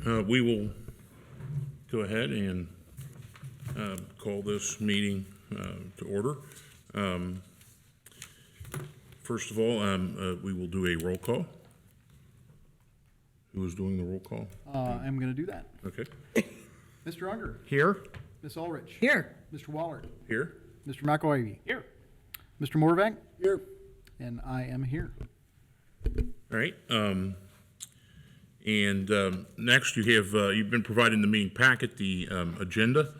We will go ahead and call this meeting to order. First of all, we will do a roll call. Who is doing the roll call? I'm going to do that. Okay. Mr. Unger. Here. Ms. Ulrich. Here. Mr. Waller. Here. Mr. McElravy. Here. Mr. Morvac. Here. And I am here. All right. Next, you have you've been provided in the meeting packet the agenda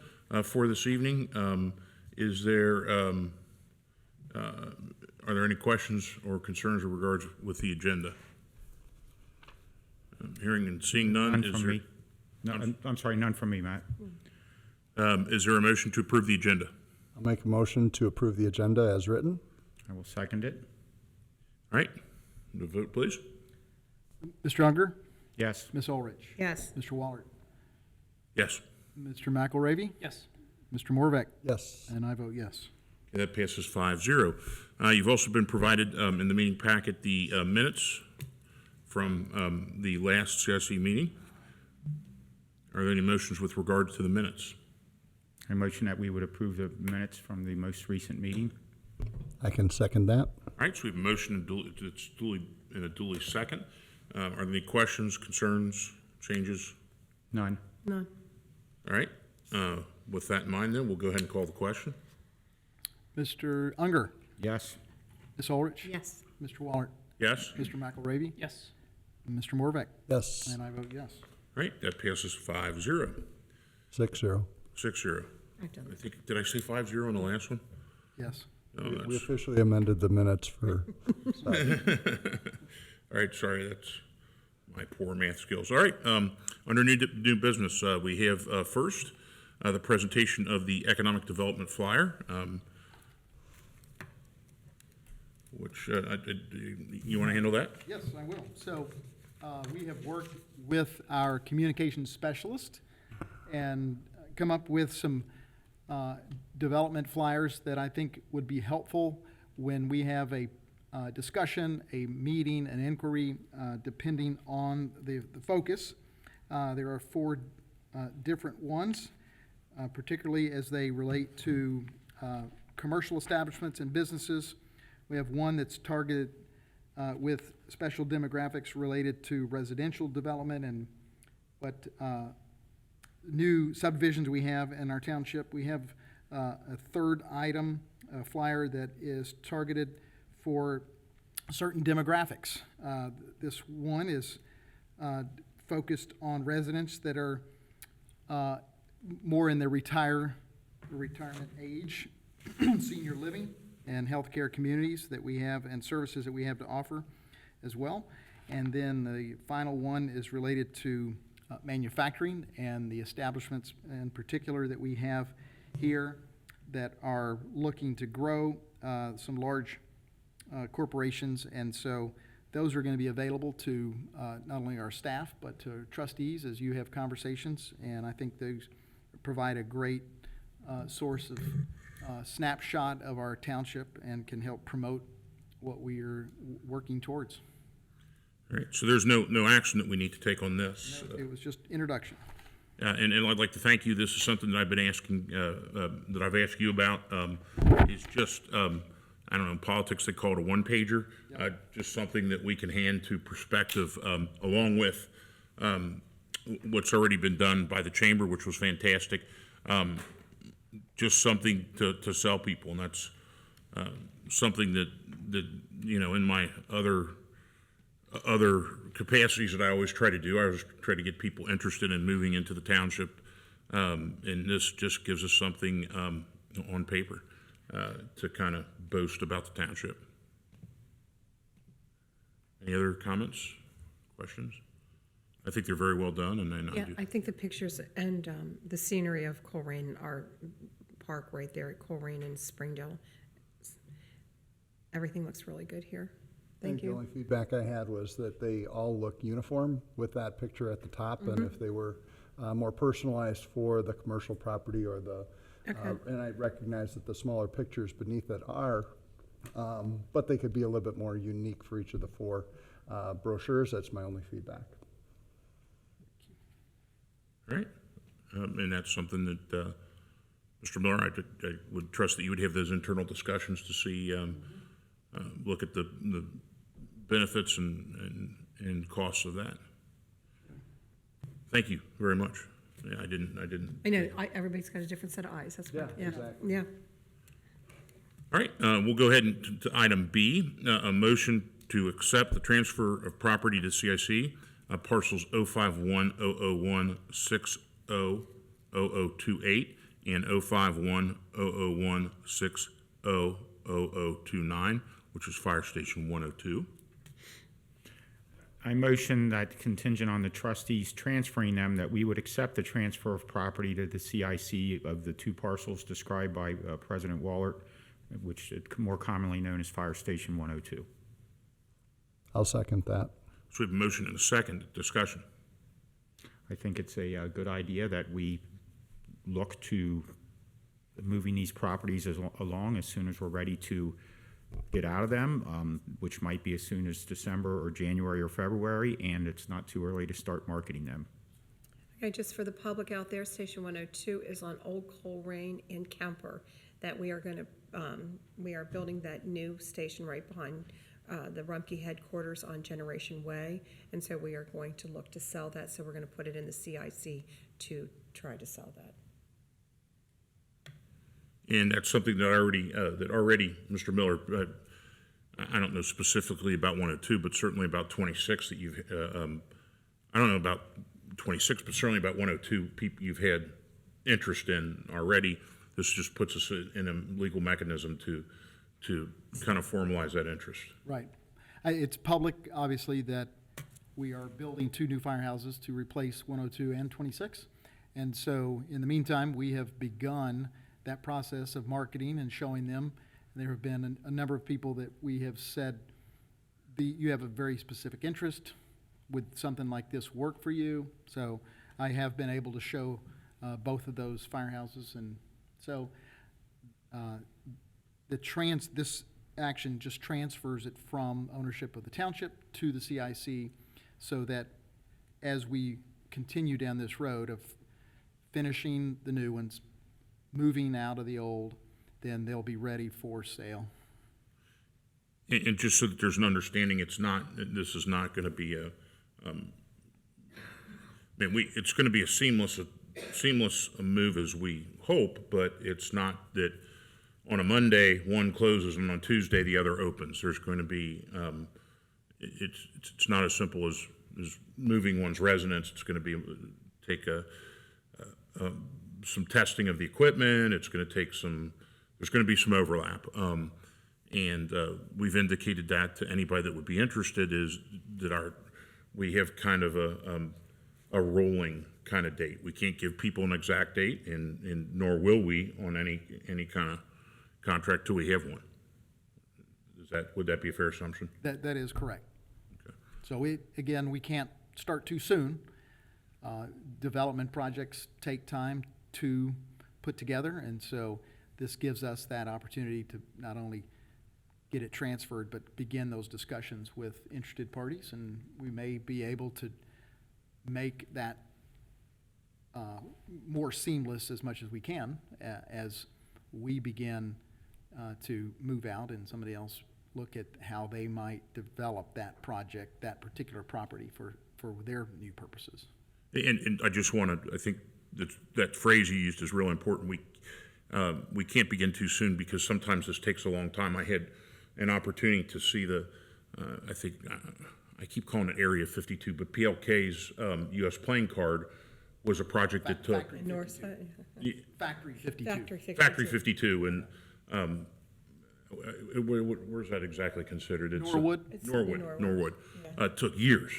for this evening. Is there are there any questions or concerns in regards with the agenda? Hearing and seeing none. None Is from there, me. No, I'm sorry, none from me, Matt. Is there a motion to approve the agenda? I'll make a motion to approve the agenda as written. I will second it. All right. The vote, please. Mr. Unger. Yes. Ms. Ulrich. Yes. Mr. Waller. Yes. Mr. McElravy. Yes. Mr. Morvac. Yes. And I vote yes. Okay, that passes 5-0. You've also been provided in the meeting packet the minutes from the last C.I.C. meeting. Are there any motions with regard to the minutes? I motion that we would approve the minutes from the most recent meeting. I can second that. All right, so we have a motion that's duly second. Are there any questions, concerns, changes? None. None. All right. With that in mind, then, we'll go ahead and call the question. Mr. Unger. Yes. Ms. Ulrich. Yes. Mr. Waller. Yes? Mr. McElravy. Yes. And Mr. Morvac. Yes. And I vote yes. All right, that passes 5-0. 6-0. 6-0. I've done I think, did I say 5-0 on the last one? Yes. No, We that's, officially amended the minutes for, all right, sorry, that's my poor math skills. All right, under new business, we have first the presentation of the economic development flyer, which you want to handle that? Yes, I will. So we have worked with our communications specialist and come up with some development flyers that I think would be helpful when we have a discussion, a meeting, an inquiry, depending on the focus. There are 4 different ones, particularly as they relate to commercial establishments and businesses. We have one that's targeted with special demographics related to residential development and what new subdivisions we have in our township. We have a third item, a flyer that is targeted for certain demographics. This one is focused on residents that are more in the retirement age, senior living, and healthcare communities that we have and services that we have to offer as well. And then the final one is related to manufacturing and the establishments in particular that we have here that are looking to grow, some large corporations. And so those are going to be available to not only our staff but to trustees as you have conversations. And I think those provide a great source of snapshot of our township and can help promote what we are working towards. All right, so there's no action that we need to take on this. It was just introduction. And I'd like to thank you. This is something that I've been asking, that I've asked you about. It's just, I don't know, in politics they call it a one-pager. Just something that we can hand to perspective, along with what's already been done by the chamber, which was fantastic. Just something to sell people, and that's something that you know, in my other capacities that I always try to do. I always try to get people interested in moving into the township, and this just gives us something on paper to kind of boast about the township. Any other comments, questions? I think they're very well done, and then Yeah, I think the pictures and the scenery of Colerain, our park right there at Colerain in Springdale, everything looks really good here. Thank The you. only feedback I had was that they all look uniform with that picture at the top, and if they were more personalized for the commercial property or the, Okay. and I recognize that the smaller pictures beneath it are, but they could be a little bit more unique for each of the 4 brochures. That's my only feedback. All right, and that's something that, Mr. Miller, I would trust that you would have those internal discussions to see, look at the benefits and costs of that. Thank you very much. Yeah, I didn't. I know, everybody's got a different set of eyes, that's what, Yeah, yeah, exactly. yeah. All right, we'll go ahead and to item B, a motion to accept the transfer of property to CIC, parcels 051-001-600028 and 051-001-600029, which is Fire Station 102. I motion that contingent on the trustees transferring them, that we would accept the transfer of property to the CIC of the two parcels described by President Wallert, which is more commonly known as Fire Station 102. I'll second that. So we have a motion and a second discussion. I think it's a good idea that we look to moving these properties along as soon as we're ready to get out of them, which might be as soon as December or January or February, and it's not too early to start marketing them. Okay, just for the public out there, Station 102 is on Old Colerain in Kemper, that we are gonna, we are building that new station right behind the Rumpke headquarters on Generation Way, and so we are going to look to sell that, so we're gonna put it in the CIC to try to sell that. And that's something that already, Mr. Miller, I don't know specifically about 102, but certainly about 26 that you've, I don't know about 26, but certainly about 102 people you've had interest in already. This just puts us in a legal mechanism to kind of formalize that interest. Right. It's public, obviously, that we are building 2 new firehouses to replace 102 and 26. And so, in the meantime, we have begun that process of marketing and showing them. There have been a number of people that we have said, you have a very specific interest. Would something like this work for you? So I have been able to show both of those firehouses. And so this action just transfers it from ownership of the township to the CIC, so that as we continue down this road of finishing the new ones, moving out of the old, then they'll be ready for sale. And just so that there's an understanding, this is not going to be it's going to be a seamless move as we hope, but it's not that on a Monday one closes and on Tuesday the other opens. There's going to be, it's not as simple as moving one's residence. It's going to take some testing of the equipment. It's going to take there's going to be some overlap. And we've indicated that to anybody that would be interested, is that we have kind of a rolling kind of date. We can't give people an exact date, and nor will we on any kind of contract till we have one. Would that be a fair assumption? That is correct. Okay. So we can't start too soon. Development projects take time to put together, and so this gives us that opportunity to not only get it transferred, but begin those discussions with interested parties, and we may be able to make that more seamless as much as we can as we begin to move out and somebody else look at how they might develop that project, that particular property for their new purposes. And I just want to, I think that phrase you used is real important. We can't begin too soon, because sometimes this takes a long time. I had an opportunity to see I think, I keep calling it Area 52, but PLK's U.S. playing card was a project that took Factory North 52. side, Factory 52. Factory 52. and where's that exactly considered? It's Norwood? It's Norwood. It took years.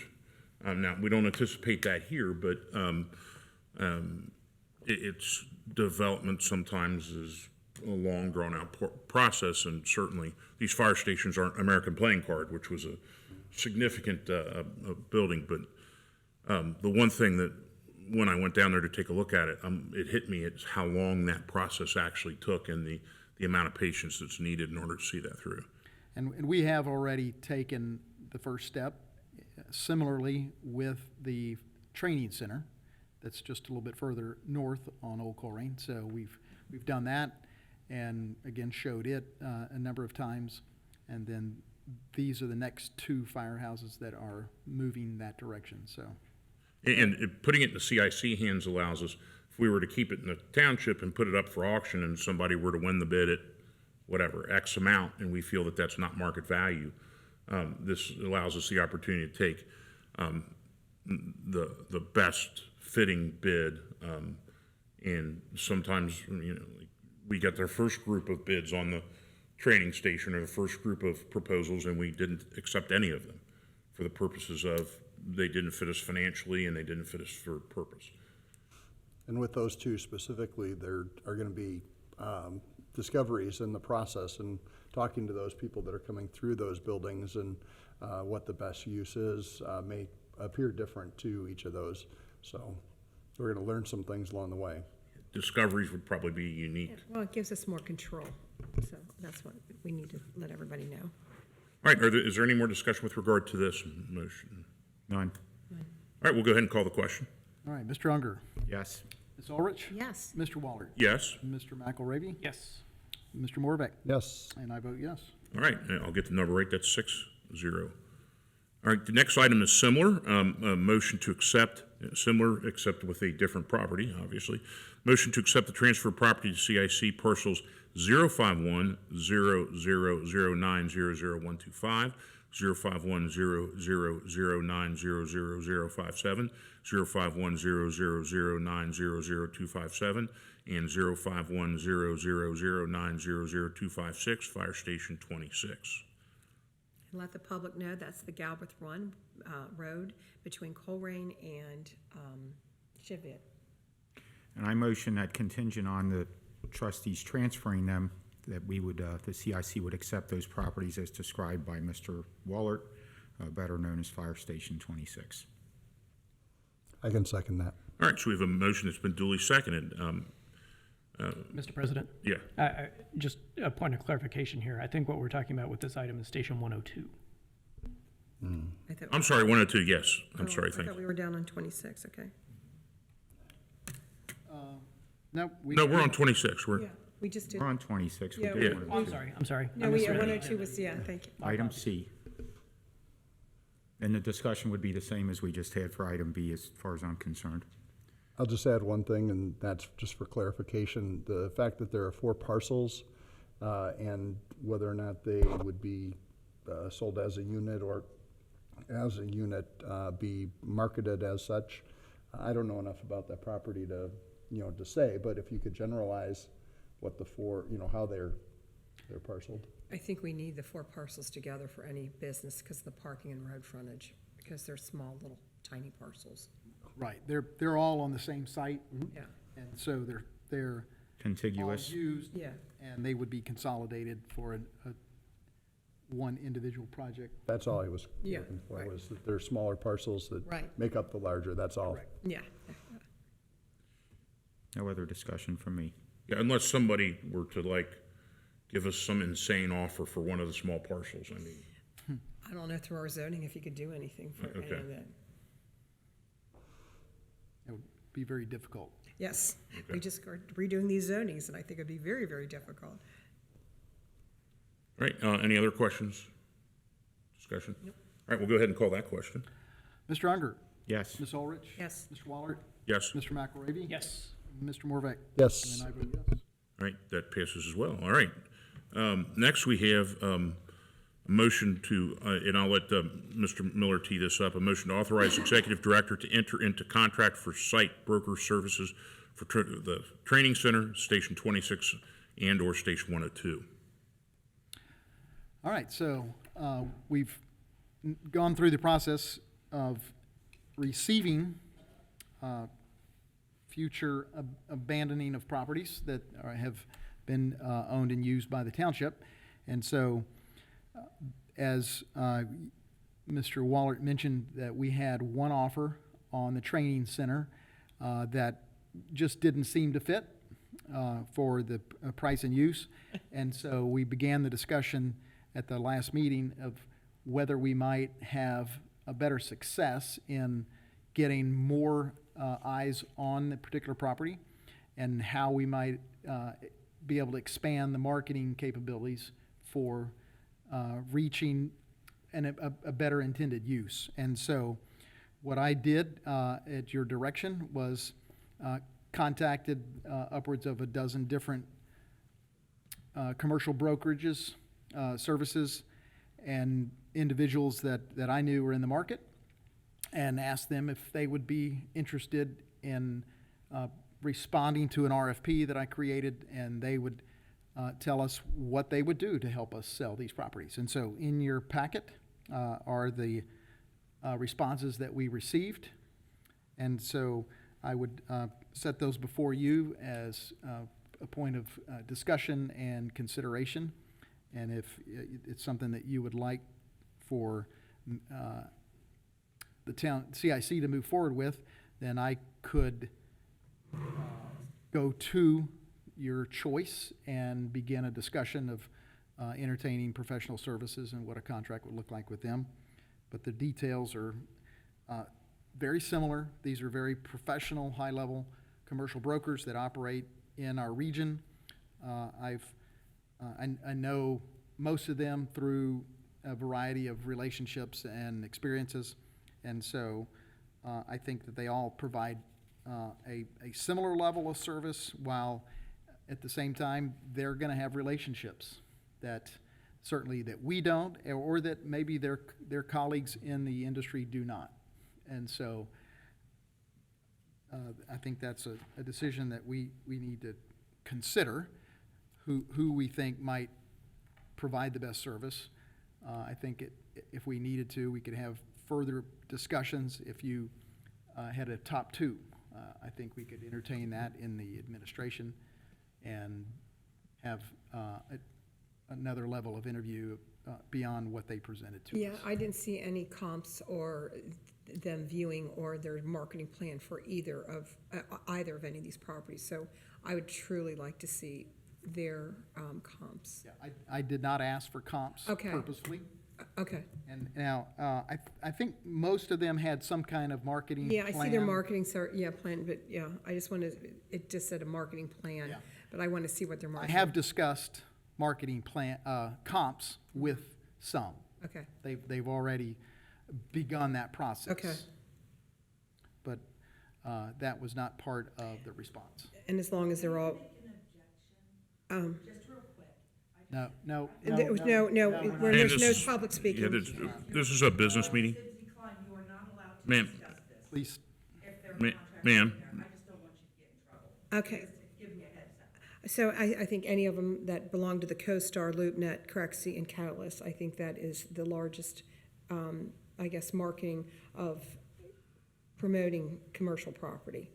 Now, we don't anticipate that here, but its development sometimes is a long, drawn-out process, and certainly these fire stations aren't American Playing Card, which was a significant building. But the one thing that, when I went down there to take a look at it, it hit me, it's how long that process actually took, and the amount of patience that's needed in order to see that through. And we have already taken the first step, similarly with the training center that's just a little bit further north on Old Colerain. So we've done that, and again, showed it a number of times. And then these are the next two firehouses that are moving that direction, so. And putting it in the C.I.C. hands allows us, if we were to keep it in the township and put it up for auction and somebody were to win the bid at whatever, X amount, and we feel that that's not market value, this allows us the opportunity to take the best fitting bid. And sometimes, we got their first group of bids on the training station or the first group of proposals, and we didn't accept any of them for the purposes of they didn't fit us financially and they didn't fit us for purpose. And with those two specifically, there are going to be discoveries in the process, and talking to those people that are coming through those buildings and what the best use is may appear different to each of those. So we're going to learn some things along the way. Discoveries would probably be unique. Well, it gives us more control, so that's what we need to let everybody know. All right, is there any more discussion with regard to this motion? None? All right, we'll go ahead and call the question. All right, Mr. Unger, Yes. Ms. Ulrich? Yes. Mr. Waller? Yes? Mr. McElravy? Yes. Mr. Morbeck? Yes. And I vote yes. All right, I'll get the number right, that's 6-0. All right, the next item is similar, a motion to accept, similar, except with a different property, obviously. Motion to accept the transfer of property to C.I.C. parcels 051-000900125, 051-000900057, 051-000900257, and 051-000900256, Fire Station 26. And let the public know that's the Galbraith Run Road between Colerain and Cheviot. And I motion that contingent on the trustees transferring them, that we would, the CIC would accept those properties as described by Mr. Wallert, better known as Fire Station 26. I can second that. All right, so we have a motion that's been duly seconded. Mr. President, Yeah, just a point of clarification here. I think what we're talking about with this item is Station 102. I thought- I'm sorry, 102, yes. I'm oh, sorry, I thank thought you. we were down on 26, okay. No, No, we're on 26. Yeah, we just did. We're on 26. We Yeah, did Yeah. 102. I'm sorry. No, I we, misread it. 102 was, yeah, thank you. Item C. And the discussion would be the same as we just had for item B, as far as I'm concerned. I'll just add one thing, and that's just for clarification. The fact that there are 4 parcels and whether or not they would be sold as a unit or as a unit be marketed as such, I don't know enough about that property to say, but if you could generalize what the 4, how they're parceled. I think we need the 4 parcels together for any business because of the parking and road frontage, because they're small, little, tiny parcels. right, they're all on the same site, Yeah, and so they're all Contiguous. used, yeah. and they would be consolidated for one individual project. That's all I was Yeah, looking for, right. was that they're smaller parcels that Right. make up the larger, that's all. Correct. Yeah. No other discussion from me. Yeah, unless somebody were to give us some insane offer for one of the small parcels, I mean. I don't know through our zoning if you could do anything for any Okay. of that. It would be very difficult. Yes, Okay. we just are redoing these zonings, and I think it'd be very, very difficult. All right, any other questions? Discussion? All right, we'll go ahead and call that question. Mr. Unger? Yes. Ms. Ulrich? Yes. Mr. Waller? Yes? Mr. McElravy? Yes. Mr. Morbeck? Yes. And I vote yes. All right, that passes as well. All right. Next, we have a motion to, and I'll let Mr. Miller tee this up, a motion to authorize executive director to enter into contract for site broker services for the training center, Station 26 and/or Station 102. All right, so we've gone through the process of receiving future abandoning of properties that have been owned and used by the township. And so, as Mr. Waller mentioned, that we had one offer on the training center that just didn't seem to fit for the price and use. And so we began the discussion at the last meeting of whether we might have a better success in getting more eyes on the particular property and how we might be able to expand the marketing capabilities for reaching a better intended use. And so what I did at your direction was contacted upwards of a dozen different commercial brokerages, services, and individuals that I knew were in the market, and asked them if they would be interested in responding to an RFP that I created, and they would tell us what they would do to help us sell these properties. And so in your packet are the responses that we received. And so I would set those before you as a point of discussion and consideration. And if it's something that you would like for the town C.I.C. to move forward with, then I could go to your choice and begin a discussion of entertaining professional services and what a contract would look like with them. But the details are very similar. These are very professional, high-level commercial brokers that operate in our region. I know most of them through a variety of relationships and experiences, and so I think that they all provide a similar level of service, while at the same time they're going to have relationships that certainly that we don't, or that maybe their colleagues in the industry do not. And so I think that's a decision that we need to consider, who we think might provide the best service. I think if we needed to, we could have further discussions. If you had a top two, I think we could entertain that in the administration and have another level of interview beyond what they presented to us. Yeah, I didn't see any comps or them viewing or their marketing plan for either of any of these properties. So I would truly like to see their comps. Yeah, I did not ask for comps Okay. purposefully. Okay. And now, I think most of them had some kind of marketing Yeah, I see their plan. marketing, plan, but yeah, I just wanted, it just said a marketing plan, Yeah. but I want to see what their I marketing. have discussed marketing plan, comps with some. Okay, They've already begun that process. Okay. But that was not part of the response. and as long as they're all, No, no, no, no. where And there's no this is- public Yeah, speaking. this is a business meeting. Decline, you are not allowed to Ma'am. discuss this. Please, If there's Ma- contracts ma'am. in there, I just don't want you to get in trouble. Okay. Just give me a heads up. So I think any of them that belong to the CoStar, LoopNet, C.I.C, and Catalyst, I think that is the largest, I guess, marketing of promoting commercial property.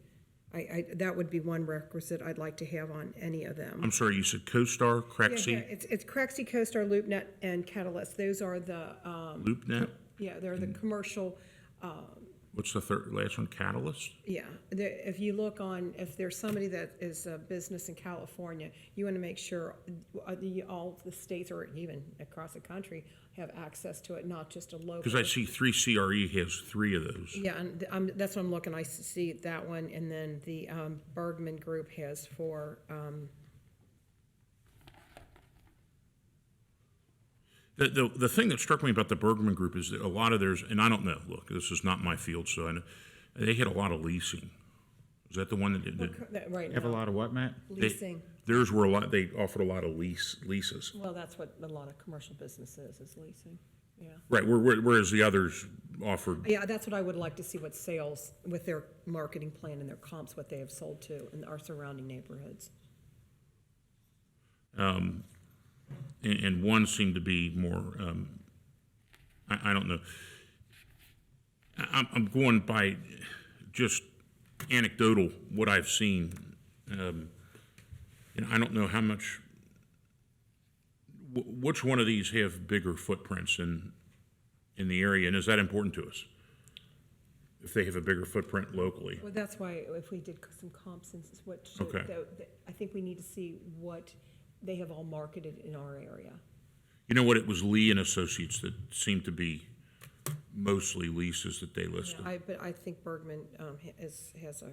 That would be one requisite I'd like to have on any of them. I'm sorry, you said CoStar, Yeah, Crexy, it's C.I.C, CoStar, LoopNet, and Catalyst. Those are the, LoopNet? they're the commercial, What's the last one, Catalyst? yeah. If you look on, if there's somebody that is a business in California, you want to make sure all the states or even across the country have access to it, not just a local. Because I see 3CRE has 3 of those. Yeah, and that's what I'm looking, I see that one, and then the Bergman Group has for, The thing that struck me about the Bergman Group is that a lot of theirs, and I don't know, look, this is not my field, so I know, they had a lot of leasing. Is that the one that did? right Have a now, lot of what, Matt? leasing. Theirs were a lot, they offered a lot of leases. Well, that's what a lot of commercial business is leasing, yeah. Right, whereas the others offered, Yeah, that's what I would like to see, what sales, with their marketing plan and their comps, what they have sold to in our surrounding neighborhoods. and one seemed to be more, I don't know. I'm going by just anecdotal, what I've seen. And I don't know how much, which one of these have bigger footprints in the area, and is that important to us? If they have a bigger footprint locally? Well, that's why if we did some comps and what, Okay. I think we need to see what they have all marketed in our area. You know what, it was Lee and Associates that seemed to be mostly leases that they listed. But I think Bergman has a,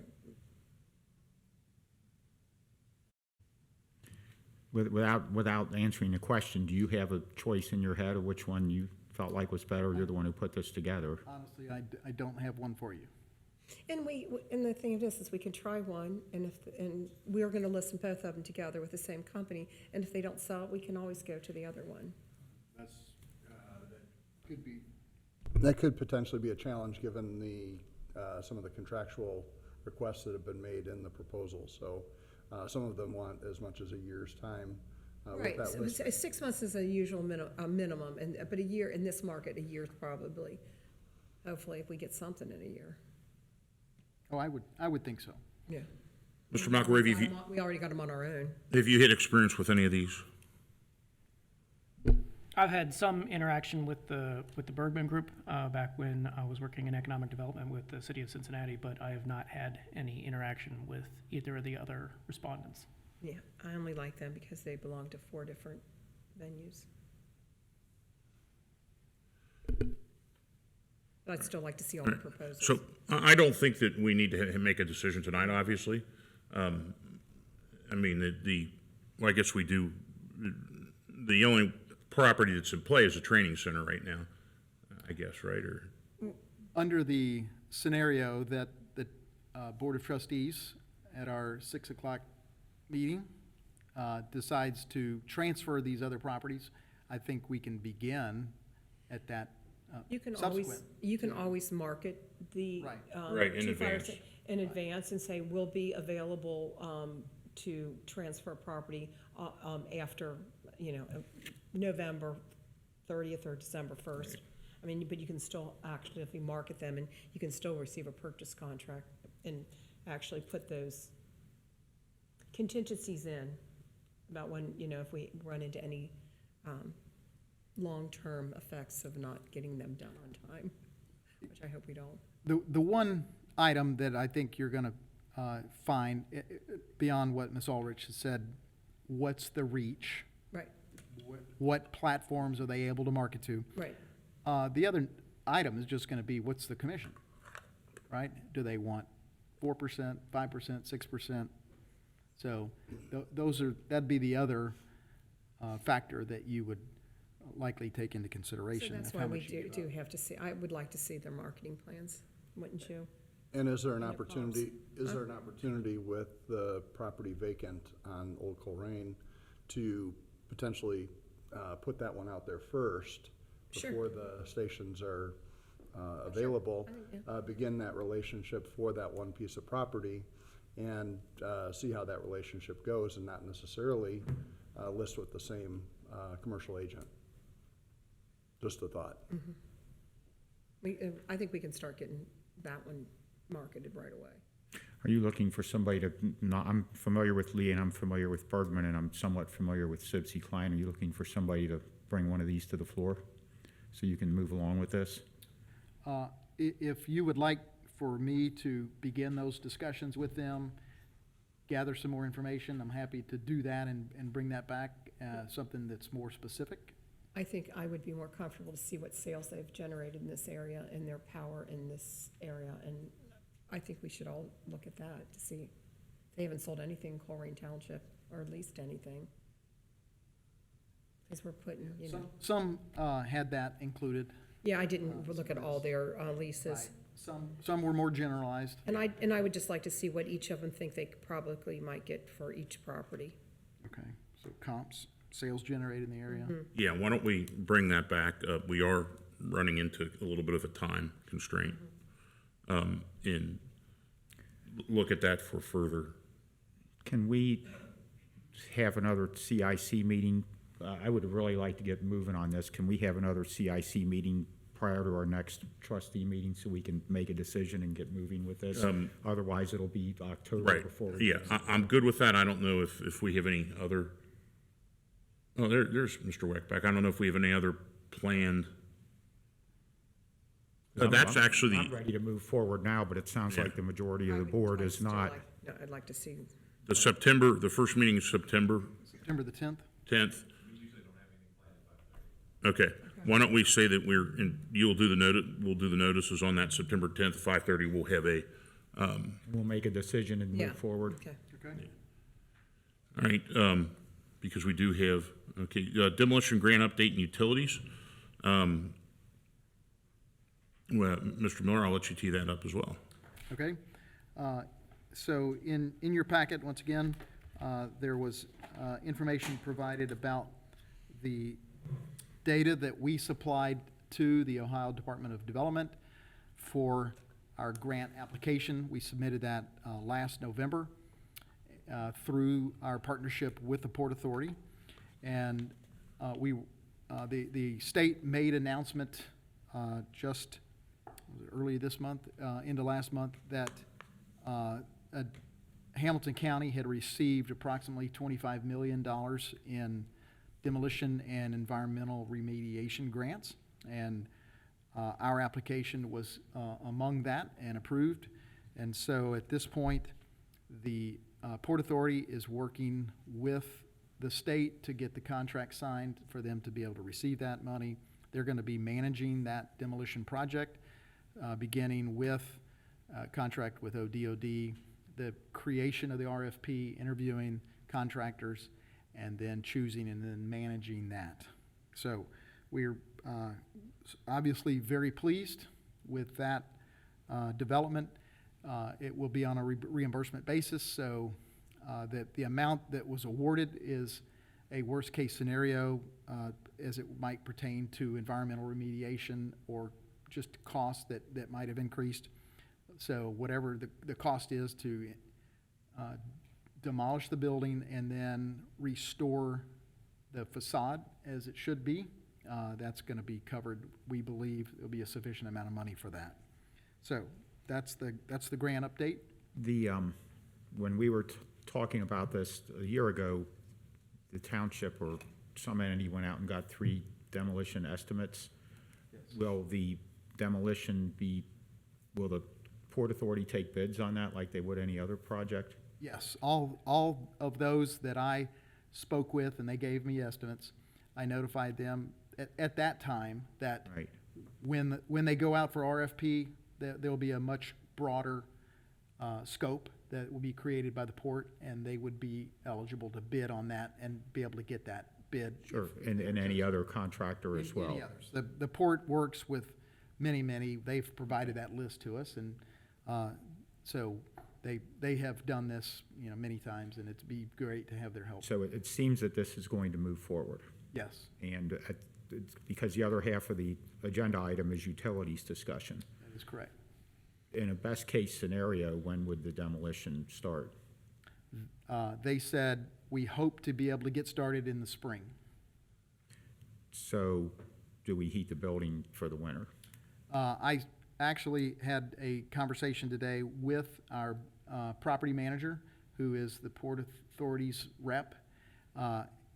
Without answering the question, do you have a choice in your head of which one you felt like was better? You're the one who put this together. Honestly, I don't have one for you. and the thing of this is we can try one, and we're gonna listen both of them together with the same company, and if they don't sell it, we can always go to the other one. That could be. That could potentially be a challenge, given some of the contractual requests that have been made in the proposal. So some of them want as much as a year's time with Right, that so list. 6 months is a usual minimum, but a year, in this market, a year probably, hopefully, if we get something in a year. Oh, I would think so. Yeah. Mr. McElravy, We already got them on our own. have you had experience with any of these? I've had some interaction with the Bergman Group back when I was working in economic development with the city of Cincinnati, but I have not had any interaction with either of the other respondents. Yeah, I only like them because they belong to 4 different venues. But I'd still like to see all the proposals. So I don't think that we need to make a decision tonight, obviously. I mean, well, I guess we do, the only property that's in play is a training center right now, I guess, right? Or Under the scenario that the Board of Trustees at our 6 o'clock meeting decides to transfer these other properties, I think we can begin at that You can subsequent. always market the. Right. Right, in 2 fire advance. in advance and say, we'll be available to transfer property after, November 30th or December 1st. I mean, but you can still actively market them, and you can still receive a purchase contract and actually put those contingencies in about when, if we run into any long-term effects of not getting them done on time, which I hope we don't. The one item that I think you're going to find, beyond what Ms. Ulrich has said, what's the reach? Right, What platforms are they able to market to? right. The other item is just going to be, what's the commission, right? Do they want 4%, 5%, 6%? So that'd be the other factor that you would likely take into So consideration. that's of why how we much you give do up. have to see, I would like to see their marketing plans, wouldn't you? And is there an Yeah, opportunity, with the property vacant on Old Colerain to potentially put that one out there first? Sure. Before the stations are available, begin that relationship for that one piece of property and see how that relationship goes, and not necessarily list with the same commercial agent. Just a thought. I think we can start getting that one marketed right away. Are you looking for somebody to, I'm familiar with Lee and I'm familiar with Bergman and I'm somewhat familiar with C.I.C. Are you looking for somebody to bring one of these to the floor so you can move along with this? If you would like for me to begin those discussions with them, gather some more information, I'm happy to do that and bring that back, something that's more specific. I think I would be more comfortable to see what sales they've generated in this area and their power in this area, and I think we should all look at that to see if they haven't sold anything in Colerain Township, or leased anything. Because we're putting, Some had that included. yeah, I didn't look at all their leases. Some were more generalized. And I would just like to see what each of them think they probably might get for each property. Okay, so comps, sales generated in the area. yeah, why don't we bring that back? We are running into a little bit of a time constraint. And look at that for further. Can we have another C.I.C. meeting? I would really like to get moving on this. Can we have another C.I.C. meeting prior to our next trustee meeting so we can make a decision and get moving with this? Otherwise, it'll be October Right, before. we yeah, I'm good with that. I don't know if we have any other, oh, there's Mr. Weckback. I don't know if we have any other planned. That's actually I'm ready to move forward now, but it sounds like the majority of the board is not. No, I'd like to see, the first meeting is September September the 10th? 10th. Okay, Why don't we say that you'll do we'll do the notices on that September 10th, 5:30. We'll have a, We'll make a decision and Yeah. move forward. Okay. Okay. all right, because we do have, okay, demolition grant update and utilities. Well, Mr. Miller, I'll let you tee that up as well. Okay. So in your packet, once again, there was information provided about the data that we supplied to the Ohio Department of Development for our grant application. We submitted that last November through our partnership with the Port Authority. And the state made announcement just early this month, into last month, that Hamilton County had received approximately $25 million in demolition and environmental remediation grants. And our application was among that and approved. And so at this point, the Port Authority is working with the state to get the contract signed for them to be able to receive that money. They're going to be managing that demolition project, beginning with contract with ODOD, the creation of the RFP, interviewing contractors, and then choosing and then managing that. So we're obviously very pleased with that development. It will be on a reimbursement basis, so that the amount that was awarded is a worst-case scenario as it might pertain to environmental remediation or just costs that might have increased. So whatever the cost is to demolish the building and then restore the facade as it should be, that's going to be covered. We believe there'll be a sufficient amount of money for that. So that's the grant update. The, when we were talking about this a year ago, the township or some entity went out and got 3 demolition estimates. Will the demolition will the Port Authority take bids on that like they would any other project? Yes, all of those that I spoke with and they gave me estimates, I notified them at that time that Right. when they go out for RFP, there'll be a much broader scope that will be created by the port, and they would be eligible to bid on that and be able to get that bid. Sure, and any other contractor as well. Any others. The port works with many. They've provided that list to us, and so they have done this, many times, and it'd be great to have their help. So it seems that this is going to move forward. Yes, And because the other half of the agenda item is utilities discussion. that is correct. In a best-case scenario, when would the demolition start? They said, we hope to be able to get started in the spring. So do we heat the building for the winter? I actually had a conversation today with our property manager, who is the Port Authority's rep.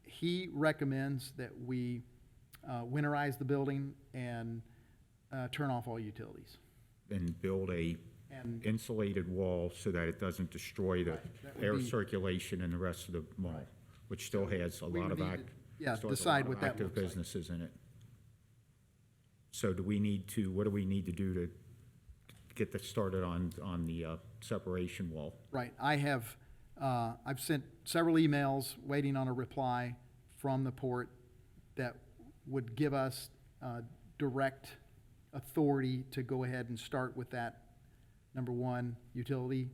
He recommends that we winterize the building and turn off all utilities. And build a And- insulated wall so that it doesn't destroy the that would air be- circulation in the rest of the mall, which still has a We lot would of need to, still has a decide lot what of that active looks like. businesses in it. So what do we need to do to get this started on the separation wall? Right, I've sent several emails waiting on a reply from the port that would give us direct authority to go ahead and start with that, number one, utility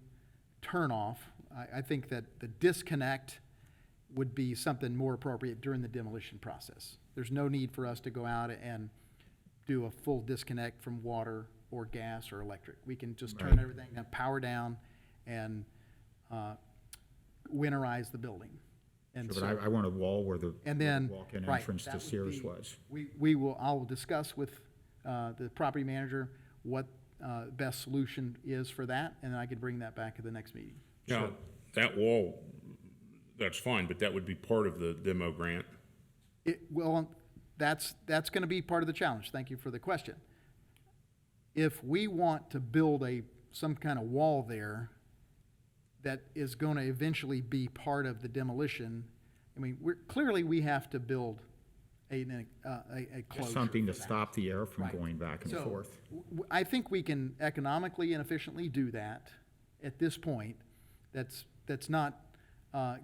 turn-off. I think that the disconnect would be something more appropriate during the demolition process. There's no need for us to go out and do a full disconnect from water or gas or electric. We can just turn Right. everything down, power down, and winterize the building. And But so, I want a wall where the and then, walk-in right, entrance that to would Sears be- was. I will discuss with the property manager what best solution is for that, and then I could bring that back at the next meeting. Now, that wall, that's fine, but that would be part of the demo grant. Well, that's going to be part of the challenge. Thank you for the question. If we want to build some kind of wall there that is going to eventually be part of the demolition, I mean, we have to build a closure. Something to for that. stop the air from Right. going back and So, forth. I think we can economically and efficiently do that at this point. That's not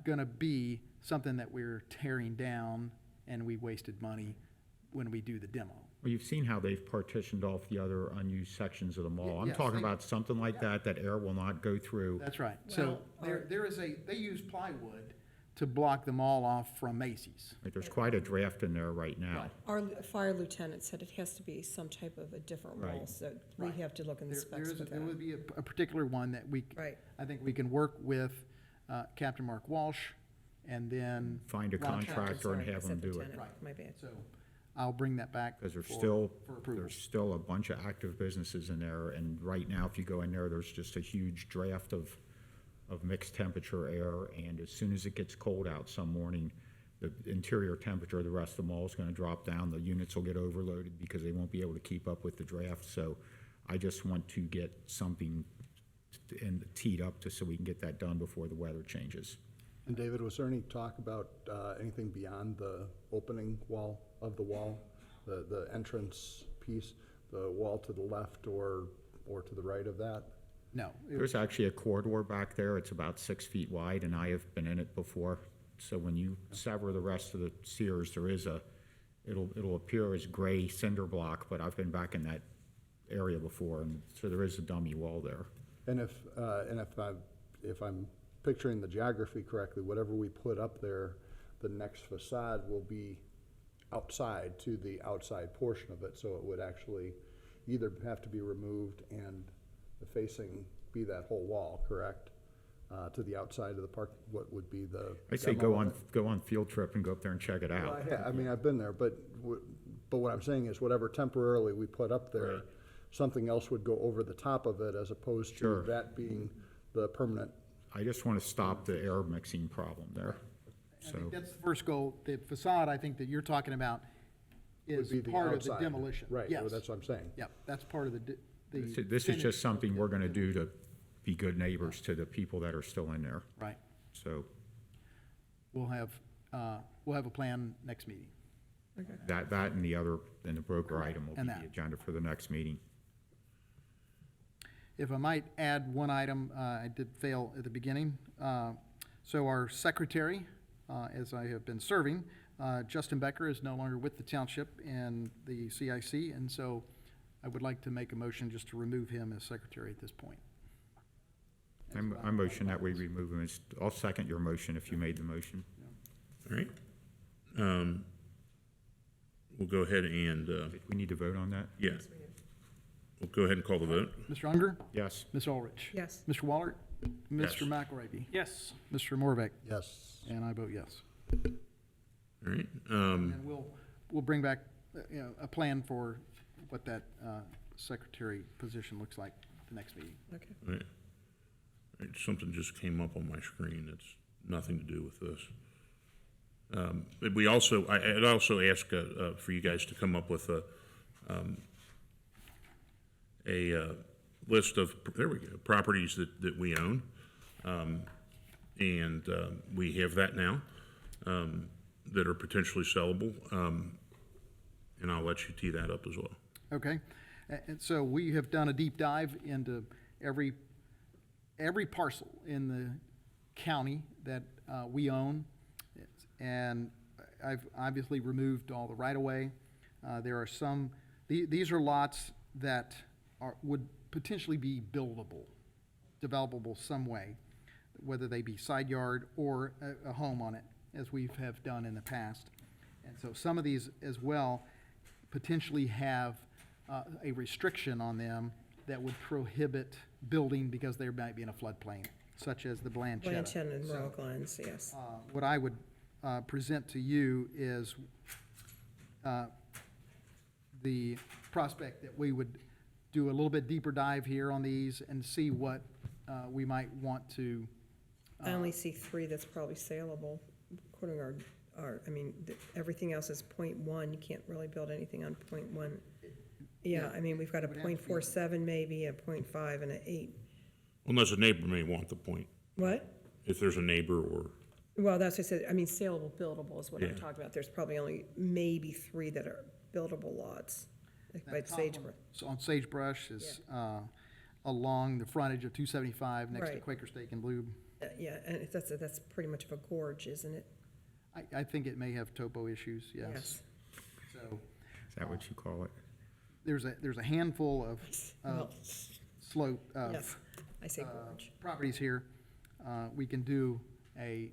gonna be something that we're tearing down and we wasted money when we do the demo. Well, you've seen how they've partitioned off the other unused sections of the mall. I'm Yes, talking they- about something like that air will not go through. That's right. So Well, they use plywood to block the mall off from Macy's. Like, there's quite a draft in there right now. Our fire lieutenant said it has to be some type of a different wall, Right. so we Right. have to look in the specs for There would that. be a particular one that Right. I think we can work with Captain Mark Walsh and then. Find a Ron Chapman. contractor and Sorry, I have them said do it. lieutenant. Right. My bad. So I'll bring that back. Because there's for- still, for approval. there's still a bunch of active businesses in there, and right now, if you go in there, there's just a huge draft of mixed temperature air, and as soon as it gets cold out some morning, the interior temperature of the rest of the mall is gonna drop down, the units will get overloaded because they won't be able to keep up with the draft, so I just want to get something teed up so we can get that done before the weather changes. And David, was there any talk about anything beyond the opening wall of the wall, the entrance piece, the wall to the left or to the right of that? No. There's actually a corridor back there, it's about 6 feet wide, and I have been in it before. So when you sever the rest of the Sears, it'll appear as gray cinder block, but I've been back in that area before, and so there is a dummy wall there. And if I'm picturing the geography correctly, whatever we put up there, the next facade will be outside to the outside portion of it, so it would actually either have to be removed and the facing be that whole wall, correct? To the outside of the park, what would be the? I say demo of go on field trip and go up there and check it Well, out. I mean, I've been there, but what I'm saying is whatever temporarily we put up there, Right. something else would go over the top of it as opposed to Sure. that being the permanent. I just want to stop the air mixing problem there, I so. think that's the first goal. The facade, I think that you're talking about is would be the part of the outside. demolition. Right, well, Yes. that's what I'm saying. Yep, that's part of the This is just something we're gonna do to be good neighbors to the people that are still in there, Right. so We'll have a plan next meeting. that and the broker item will be And the that. agenda for the next meeting. If I might add one item, I did fail at the beginning. So our secretary, as I have been serving, Justin Becker is no longer with the township and the C.I.C., and so I would like to make a motion just to remove him as secretary at this point. I motion that we remove him. I'll second your motion if you made the motion. All right. We'll go ahead and, We need to vote on that? yeah. We'll go ahead and call the vote. Mr. Unger? Yes. Ms. Ulrich? Yes. Mr. Wallert? Yes. Mr. McElravy? Yes. Mr. Morbeck? Yes. And I vote yes. All right. And we'll bring back, a plan for what that secretary position looks like the next meeting. Okay. All right. All right, something just came up on my screen that's nothing to do with this. But I'd also ask for you guys to come up with a list of, there we go, properties that we own. And we have that now, that are potentially sellable. And I'll let you tee that up as well. Okay, and so we have done a deep dive into every parcel in the county that we own, and I've obviously removed all the right-of-way. There are some, these are lots that would potentially be buildable, developable some way, whether they be side yard or a home on it, as we have done in the past. And so some of these as well potentially have a restriction on them that would prohibit building because they might be in a floodplain, such as the Blanchetta. Blanchetta and Royal Glens, yes. What I would present to you is the prospect that we would do a little bit deeper dive here on these and see what we might want to. I only see 3 that's probably saleable, according to everything else is .1, you can't really build anything on .1. Yeah, I mean, we've got a Would have to be- .47 maybe, a .5 and an 8. Unless a neighbor may want the point. What? If there's a neighbor or, Well, that's what I said, I mean, saleable, buildable is what I'm Yeah. talking about. There's probably only maybe 3 that are buildable lots, like by That top one, Sagebrush. so on Sagebrush is along the frontage of 275 next to Right. Quaker Steak and Lube. Yeah, and that's pretty much of a gorge, isn't it? I think it may have topo issues, yes. So Is that what you call it? there's a handful of Well, slope, yes, I say uh, gorge. properties here. We can do a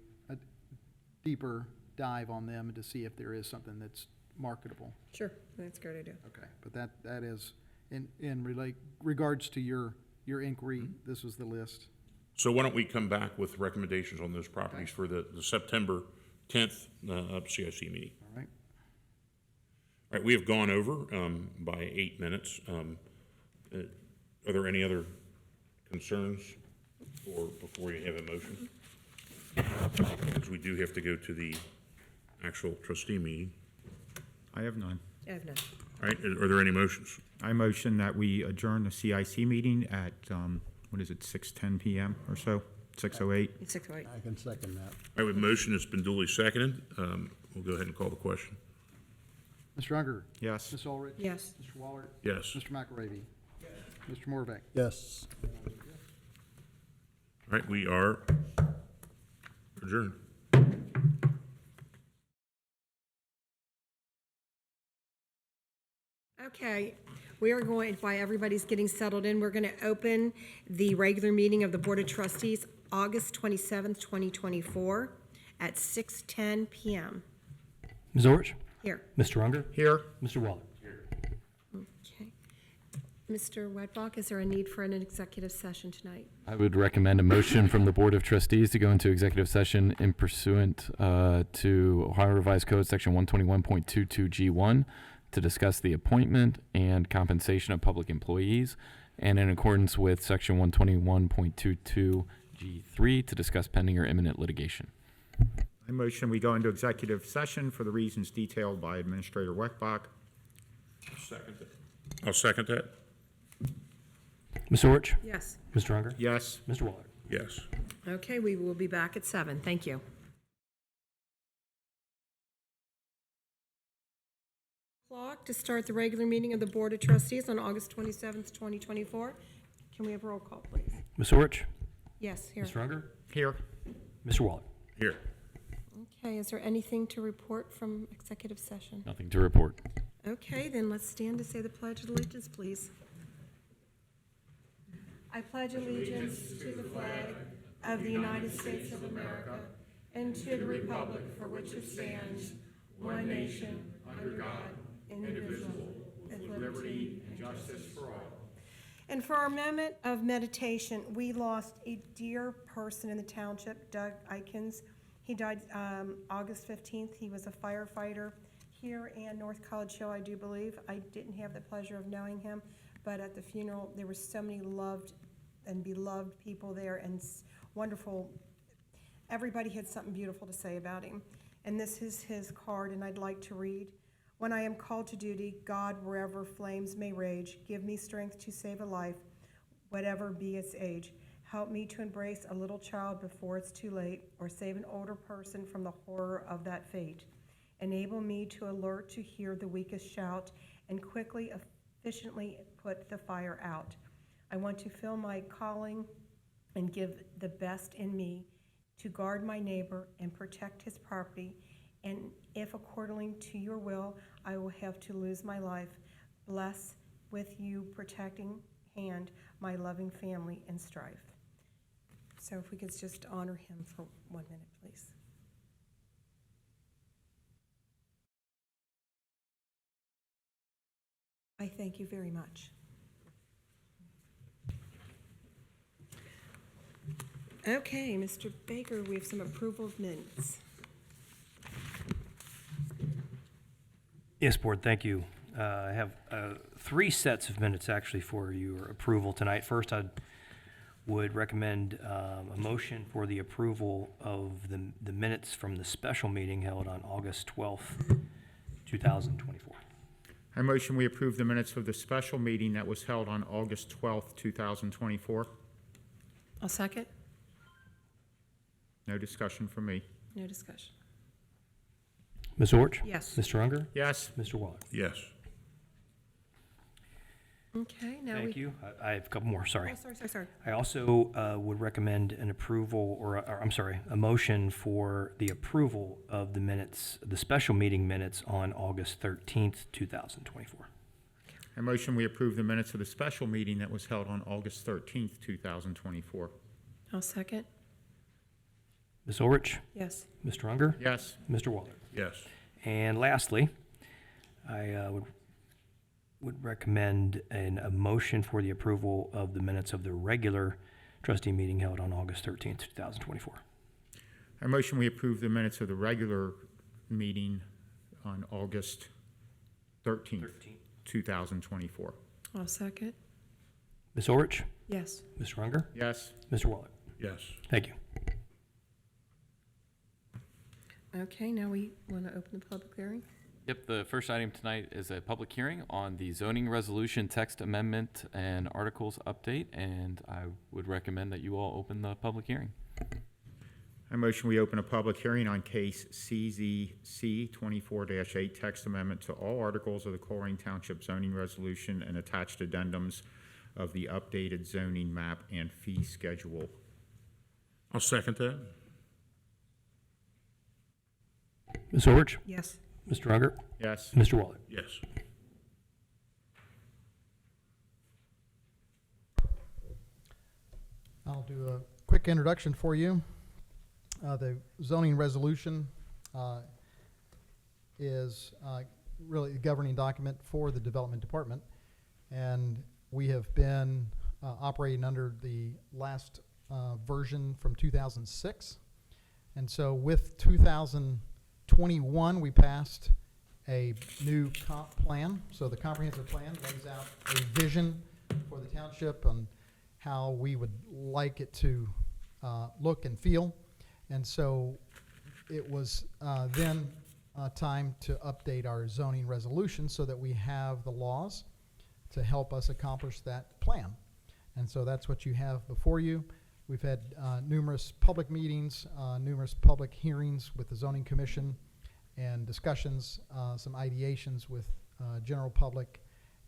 deeper dive on them to see if there is something that's marketable. Sure, that's a great idea. Okay, but that is, in regards to your inquiry, this was the list. So why don't we come back with recommendations on those properties for the September 10th CIC meeting? All right? All right, we have gone over by 8 minutes. Are there any other concerns before you have a motion? Because we do have to go to the actual trustee meeting. I have none. I have none. All right, are there any motions? I motion that we adjourn the CIC meeting at, what is it, 6:10 PM or so? 6:08? It's 6:08. I can second that. All right, with motion, it's been duly seconded. We'll go ahead and call the question. Mr. Unger? Yes. Ms. Ulrich? Yes. Mr. Waller? Yes. Mr. McElravy? Mr. Morbeck? Yes. All right, we are adjourned. Okay, we are going, while everybody's getting settled in, we're going to open the regular meeting of the Board of Trustees, August 27th, 2024, at 6:10 PM. Ms. Orich? Here. Mr. Unger? Here. Mr. Waller? Okay. Mr. Wedbach, is there a need for an executive session tonight? I would recommend a motion from the Board of Trustees to go into executive session in pursuant to Ohio Revised Code, Section 121.22G1, to discuss the appointment and compensation of public employees, and in accordance with Section 121.22G3, to discuss pending or imminent litigation. I motion we go into executive session for the reasons detailed by Administrator Weckbach. I'll second that. Ms. Orich? Yes. Mr. Unger? Yes. Mr. Waller? Yes. Okay, we will be back at 7. Thank you. Clock to start the regular meeting of the Board of Trustees on August 27th, 2024. Can we have roll call, please? Ms. Orich? Yes, here. Mr. Unger? Here. Mr. Waller? Here. Okay, is there anything to report from executive session? Nothing to report. Okay, then let's stand to say the Pledge of Allegiance, please. I pledge allegiance to the flag of the United States of America and to the republic for which it stands, one nation, under God, indivisible, with liberty and justice for all. And for our moment of meditation, we lost a dear person in the township, Doug Eikens. He died August 15th. He was a firefighter here in North College Hill, I do believe. I didn't have the pleasure of knowing him, but at the funeral, there were so many loved and beloved people there, and wonderful. Everybody had something beautiful to say about him. And this is his card, and I'd like to read. When I am called to duty, God, wherever flames may rage, give me strength to save a life, whatever be its age. Help me to embrace a little child before it's too late, or save an older person from the horror of that fate. Enable me to alert to hear the weakest shout, and quickly, efficiently put the fire out. I want to fill my calling and give the best in me to guard my neighbor and protect his property, and if according to your will, I will have to lose my life, bless with you protecting hand my loving family in strife. So if we could just honor him for 1 minute, please. I thank you very much. Okay, Mr. Baker, we have some approval of minutes. Yes, Board, thank you. I have 3 sets of minutes actually for your approval tonight. First, I would recommend a motion for the approval of the minutes from the special meeting held on August 12th, 2024. I motion we approve the minutes of the special meeting that was held on August 12th, 2024. I'll second. No discussion from me. No discussion. Ms. Orch? Yes. Mr. Unger? Yes. Mr. Waller? Yes. Okay, now we. Thank you. I have a couple more, sorry. Oh, sorry. I also would recommend an approval, or I'm sorry, a motion for the approval of the minutes, the special meeting minutes on August 13th, 2024. I motion we approve the minutes of the special meeting that was held on August 13th, 2024. I'll second. Ms. Orich? Yes. Mr. Unger? Yes. Mr. Waller? Yes. And lastly, I would recommend a motion for the approval of the minutes of the regular trustee meeting held on August 13th, 2024. I motion we approve the minutes of the regular meeting on August 13th, 2024. I'll second. Ms. Orich? Yes. Mr. Unger? Yes. Mr. Waller? Yes. Thank you. Okay, now we want to open the public hearing. Yep, the first item tonight is a public hearing on the zoning resolution text amendment and articles update, and I would recommend that you all open the public hearing. I motion we open a public hearing on case CZC 24-8 text amendment to all articles of the Colerain Township zoning resolution and attached addendums of the updated zoning map and fee schedule. I'll second that. Ms. Orich? Yes. Mr. Unger? Yes. Mr. Waller? Yes. I'll do a quick introduction for you. The zoning resolution is really a governing document for the Development Department, and we have been operating under the last version from 2006. And so with 2021, we passed a new comp plan. So the comprehensive plan lays out a vision for the township on how we would like it to look and feel. And so it was then time to update our zoning resolution so that we have the laws to help us accomplish that plan. And so that's what you have before you. We've had numerous public meetings, numerous public hearings with the Zoning Commission, and discussions, some ideations with general public.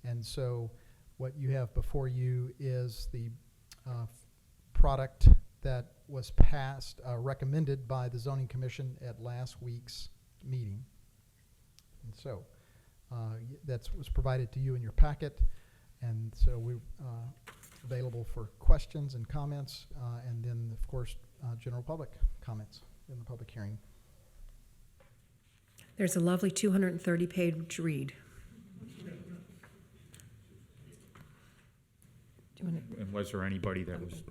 And so what you have before you is the product that was passed, recommended by the Zoning Commission at last week's meeting. And so that was provided to you in your packet. And so we're available for questions and comments, and then, of course, general public comments in the public hearing. There's a lovely 230-page read. Do you want to? And was there anybody that was?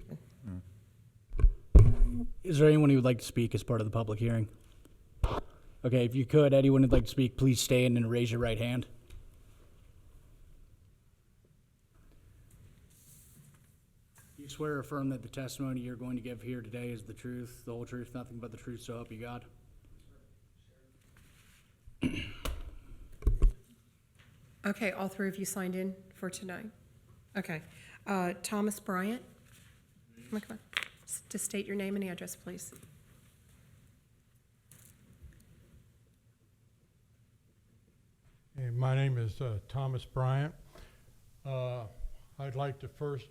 Is there anyone who would like to speak as part of the public hearing? Okay, if you could, anyone who'd like to speak, please stand and raise your right hand. You swear or affirm that the testimony you're going to give here today is the truth, the whole truth, nothing but the truth, so help you God? Okay, all three of you signed in for tonight? Okay. Thomas Bryant? Come on. Just state your name and address, please. Hey, my name is Thomas Bryant. I'd like to first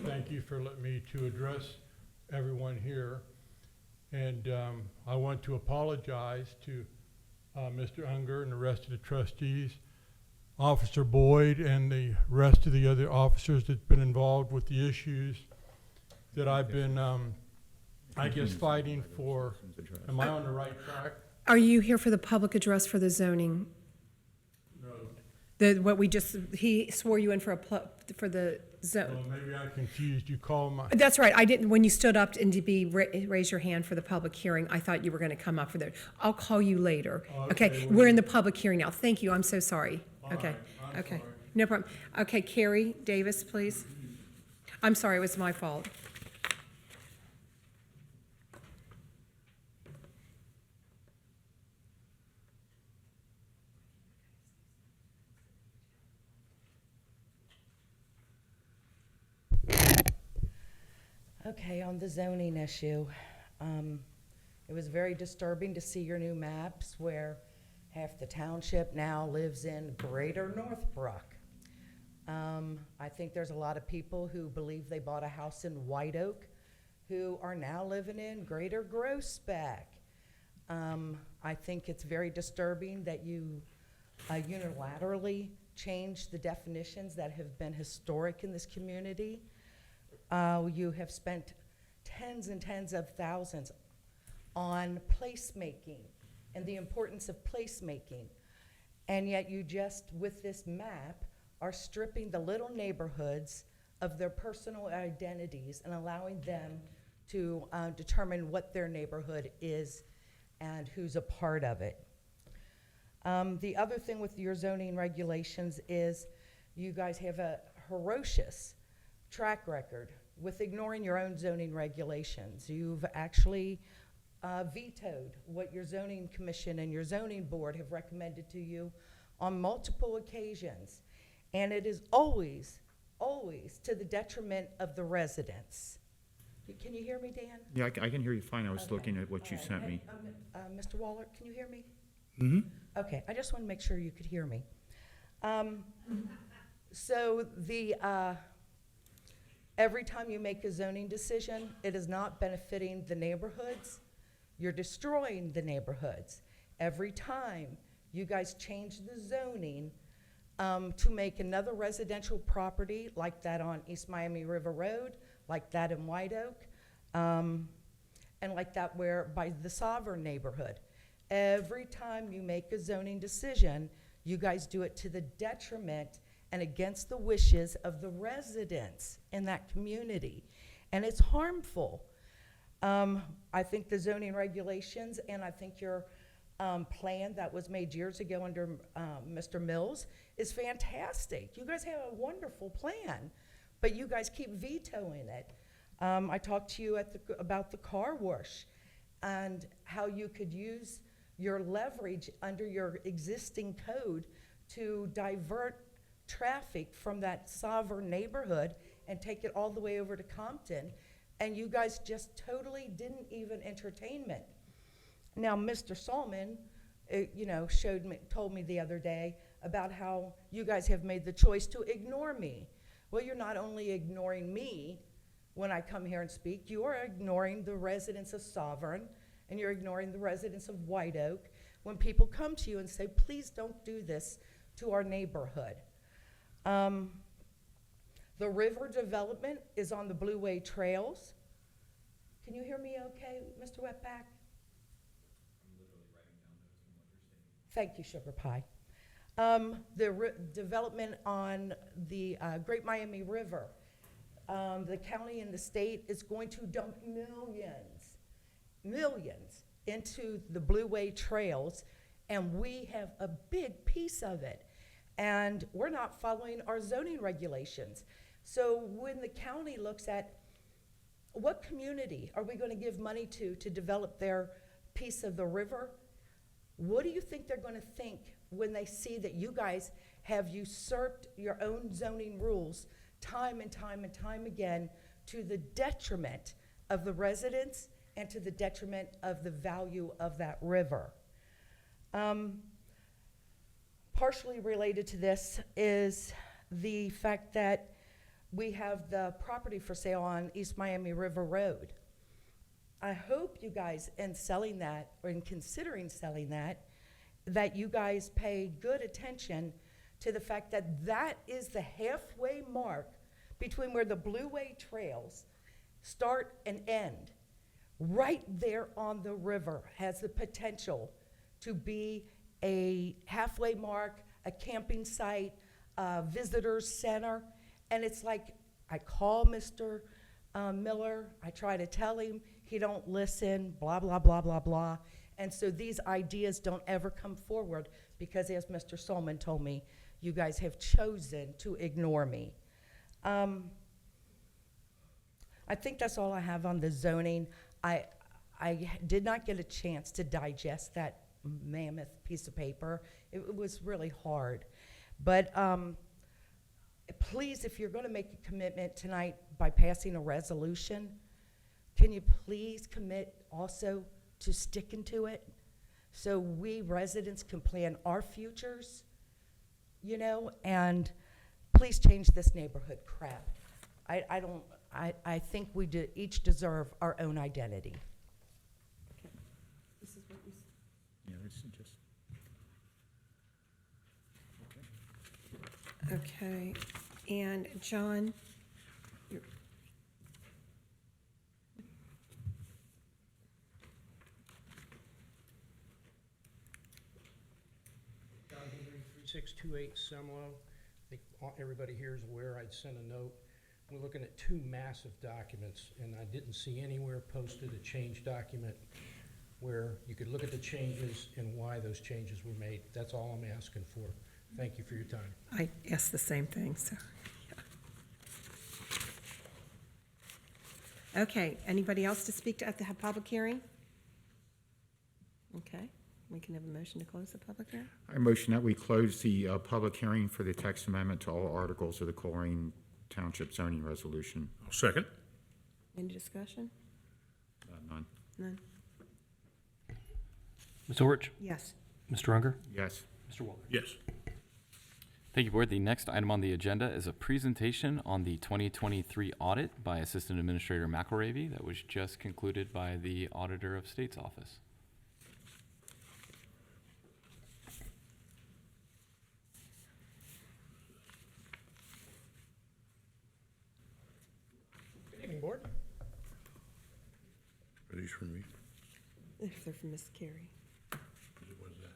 thank you for letting me to address everyone here. And I want to apologize to Mr. Unger and the rest of the trustees, Officer Boyd, and the rest of the other officers that's been involved with the issues that I've been, I guess, fighting for. Am I on the right track? Are you here for the public address for the zoning? No. He swore you in for for the zone. Well, maybe I'm confused. You call my, That's right, I didn't, when you stood up and raise your hand for the public hearing, I thought you were gonna come up for that. I'll call you later. Okay, we're in the public hearing now. Thank you, I'm so sorry. Okay, okay, no problem. Okay, Carrie Davis, please. I'm sorry, it was my fault. Okay, on the zoning issue, It was very disturbing to see your new maps where half the township now lives in Greater Northbrook. I think there's a lot of people who believe they bought a house in White Oak who are now living in Greater Groesbeck. I think it's very disturbing that you unilaterally changed the definitions that have been historic in this community. You have spent tens and tens of thousands on placemaking and the importance of placemaking. And yet you just, with this map, are stripping the little neighborhoods of their personal identities and allowing them to determine what their neighborhood is and who's a part of it. The other thing with your zoning regulations is you guys have a ferocious track record with ignoring your own zoning regulations. You've actually vetoed what your zoning commission and your zoning board have recommended to you on multiple occasions. And it is always, always to the detriment of the residents. Can you hear me, Dan? Yeah, I can hear you fine. I was Okay. looking at what you All right. sent me. Hey, Mr. Waller, can you hear me? Mm-hmm. Okay, I just want to make sure you could hear me. So every time you make a zoning decision, it is not benefiting the neighborhoods. You're destroying the neighborhoods. Every time you guys change the zoning to make another residential property like that on East Miami River Road, like that in White Oak, and like that where by the Sovereign neighborhood. Every time you make a zoning decision, you guys do it to the detriment and against the wishes of the residents in that community. And it's harmful. I think the zoning regulations and I think your plan that was made years ago under Mr. Mills is fantastic. You guys have a wonderful plan, but you guys keep vetoing it. I talked to you about the car wash and how you could use your leverage under your existing code to divert traffic from that Sovereign neighborhood and take it all the way over to Compton. And you guys just totally didn't even entertain it. Now, Mr. Solomon, told me the other day about how you guys have made the choice to ignore me. Well, you're not only ignoring me when I come here and speak, you are ignoring the residents of Sovereign, and you're ignoring the residents of White Oak when people come to you and say, please don't do this to our neighborhood. The river development is on the Blue Way trails. Can you hear me okay, Mr. Wetback? Thank you, Sugar Pie. The development on the Great Miami River, the county and the state is going to dump millions into the Blue Way trails, and we have a big piece of it. And we're not following our zoning regulations. So when the county looks at what community are we going to give money to develop their piece of the river, what do you think they're going to think when they see that you guys have usurped your own zoning rules time and time and time again to the detriment of the residents and to the detriment of the value of that river? Partially related to this is the fact that we have the property for sale on East Miami River Road. I hope you guys, in selling that, or in considering selling that you guys pay good attention to the fact that that is the halfway mark between where the Blue Way trails start and end. Right there on the river has the potential to be a halfway mark, a camping site, a visitor center. And it's like, I call Mr. Miller, I try to tell him, he don't listen, blah, blah, blah, blah, blah. And so these ideas don't ever come forward because, as Mr. Solomon told me, you guys have chosen to ignore me. I think that's all I have on the zoning. I did not get a chance to digest that mammoth piece of paper. It was really hard. But please, if you're going to make a commitment tonight by passing a resolution, can you please commit also to sticking to it so we residents can plan our futures, you know, and please change this neighborhood crap. I think we each deserve our own identity. Okay. This is what you, Yeah, this is just. okay, and John, you're- John Henry, 3628 Semlo. I think everybody here is aware I'd sent a note. We're looking at two massive documents, and I didn't see anywhere posted a change document where you could look at the changes and why those changes were made. That's all I'm asking for. Thank you for your time. I asked the same thing, so. Yeah. Okay, anybody else to speak to at the public hearing? Okay, we can have a motion to close the public hearing? I motion that we close the public hearing for the text amendment to all articles of the Colerain Township zoning resolution. I'll second. Any discussion? None. None? Ms. Orich? Yes. Mr. Unger? Yes. Mr. Waller? Yes. Thank you, Board. The next item on the agenda is a presentation on the 2023 audit by Assistant Administrator McElravy that was just concluded by the Auditor of State's office. Good evening, Board. Are these for me? If they're from Miss Carey. What is that?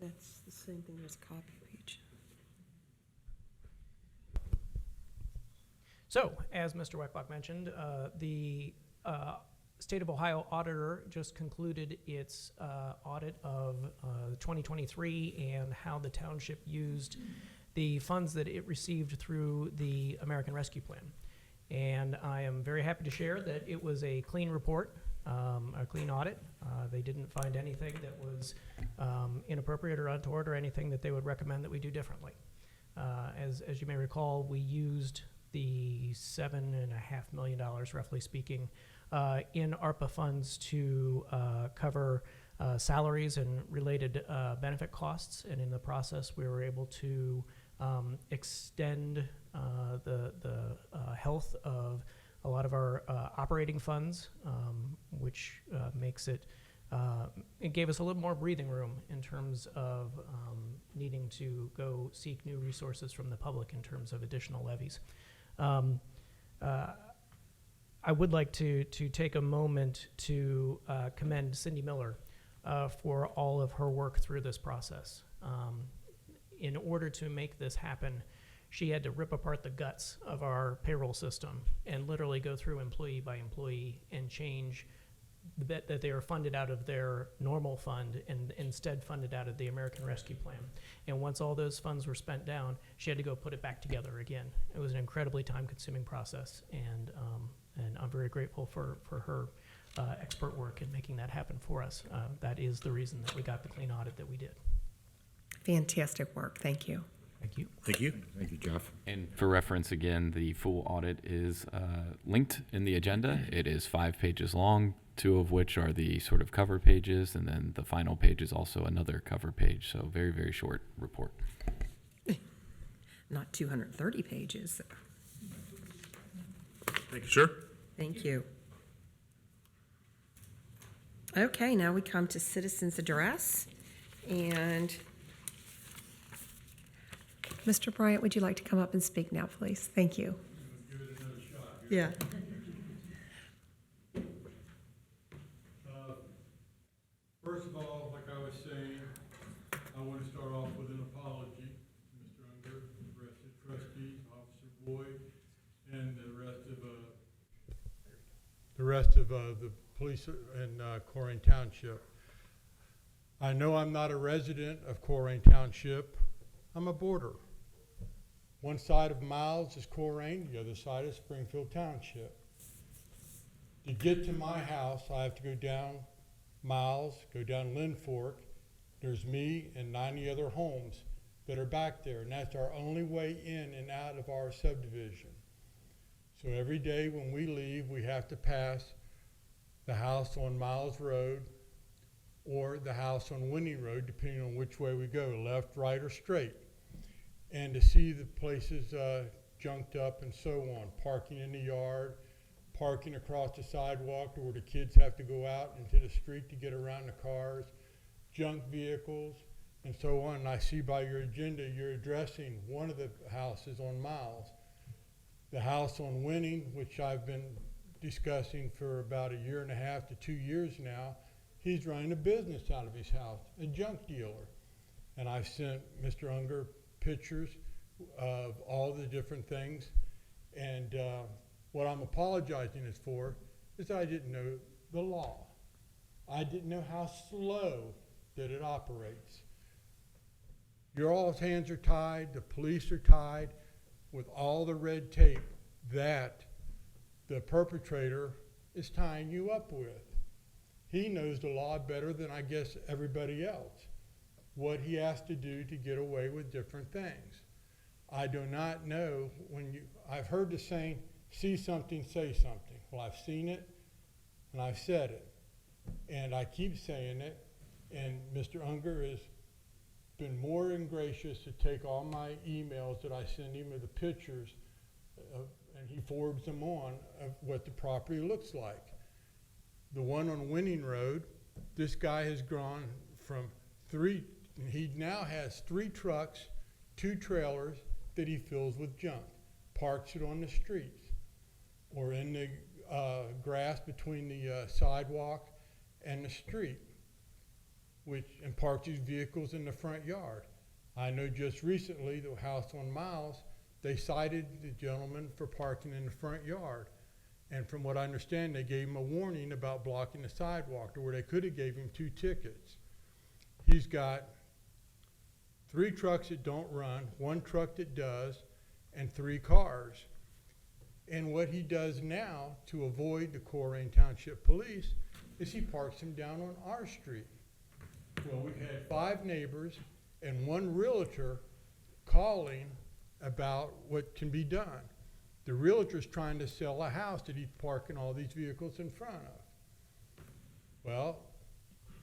That's the same thing, there's a copy page. So, as Mr. Weckbach mentioned, the State of Ohio Auditor just concluded its audit of 2023 and how the township used the funds that it received through the American Rescue Plan. And I am very happy to share that it was a clean report, a clean audit. They didn't find anything that was inappropriate or untoward or anything that they would recommend that we do differently. As you may recall, we used the $7.5 million, roughly speaking, in ARPA funds to cover salaries and related benefit costs. And in the process, we were able to extend the health of a lot of our operating funds, which makes it gave us a little more breathing room in terms of needing to go seek new resources from the public in terms of additional levies. I would like to take a moment to commend Cindy Miller for all of her work through this process. In order to make this happen, she had to rip apart the guts of our payroll system and literally go through employee by employee and change the bit that they are funded out of their normal fund and instead funded out of the American Rescue Plan. And once all those funds were spent down, she had to go put it back together again. It was an incredibly time-consuming process, and I'm very grateful for her expert work in making that happen for us. That is the reason that we got the clean audit that we did. Fantastic work, thank you. Thank you. Thank you. Thank you, Jeff. And for reference, again, the full audit is linked in the agenda. It is 5 pages long, 2 of which are the sort of cover pages, and then the final page is also another cover page. So very, very short report. Not 230 pages. Thank you, sir. Thank you. Okay, now we come to citizens' address. And Mr. Bryant, would you like to come up and speak now, please? Thank you. Give it another shot. Yeah. First of all, like I was saying, I want to start off with an apology to Mr. Unger, the rest of the trustees, Officer Boyd, and the rest of the police in Colerain Township. I know I'm not a resident of Colerain Township. I'm a boarder. One side of Miles is Colerain, the other side is Springfield Township. To get to my house, I have to go down Miles, go down Lynn Fork. There's me and 90 other homes that are back there, and that's our only way in and out of our subdivision. So every day when we leave, we have to pass the house on Miles Road or the house on Winning Road, depending on which way we go, left, right, or straight. And to see the places junked up and so on, parking in the yard, parking across the sidewalk where the kids have to go out into the street to get around the cars, junk vehicles, and so on. And I see by your agenda, you're addressing one of the houses on Miles. The house on Winning, which I've been discussing for about 1.5 to 2 years now, he's running a business out of his house, a junk dealer. And I've sent Mr. Unger pictures of all the different things. And what I'm apologizing for is I didn't know the law. I didn't know how slow that it operates. Your all's hands are tied, the police are tied with all the red tape that the perpetrator is tying you up with. He knows the law better than I guess everybody else, what he has to do to get away with different things. I do not know I've heard the saying, see something, say something. Well, I've seen it and I've said it. And I keep saying it, and Mr. Unger has been more than gracious to take all my emails that I send him with the pictures, and he forwards them on of what the property looks like. The one on Winning Road, this guy has gone from he now has 3 trucks, 2 trailers that he fills with junk, parks it on the streets or in the grass between the sidewalk and the street, and parks his vehicles in the front yard. I know just recently the house on Miles, they cited the gentleman for parking in the front yard. And from what I understand, they gave him a warning about blocking the sidewalk, to where they could have gave him 2 tickets. He's got 3 trucks that don't run, 1 truck that does, and 3 cars. And what he does now to avoid the Colerain Township Police is he parks them down on our street. Well, we've had 5 neighbors and 1 realtor calling about what can be done. The realtor's trying to sell a house that he's parking all these vehicles in front of. Well,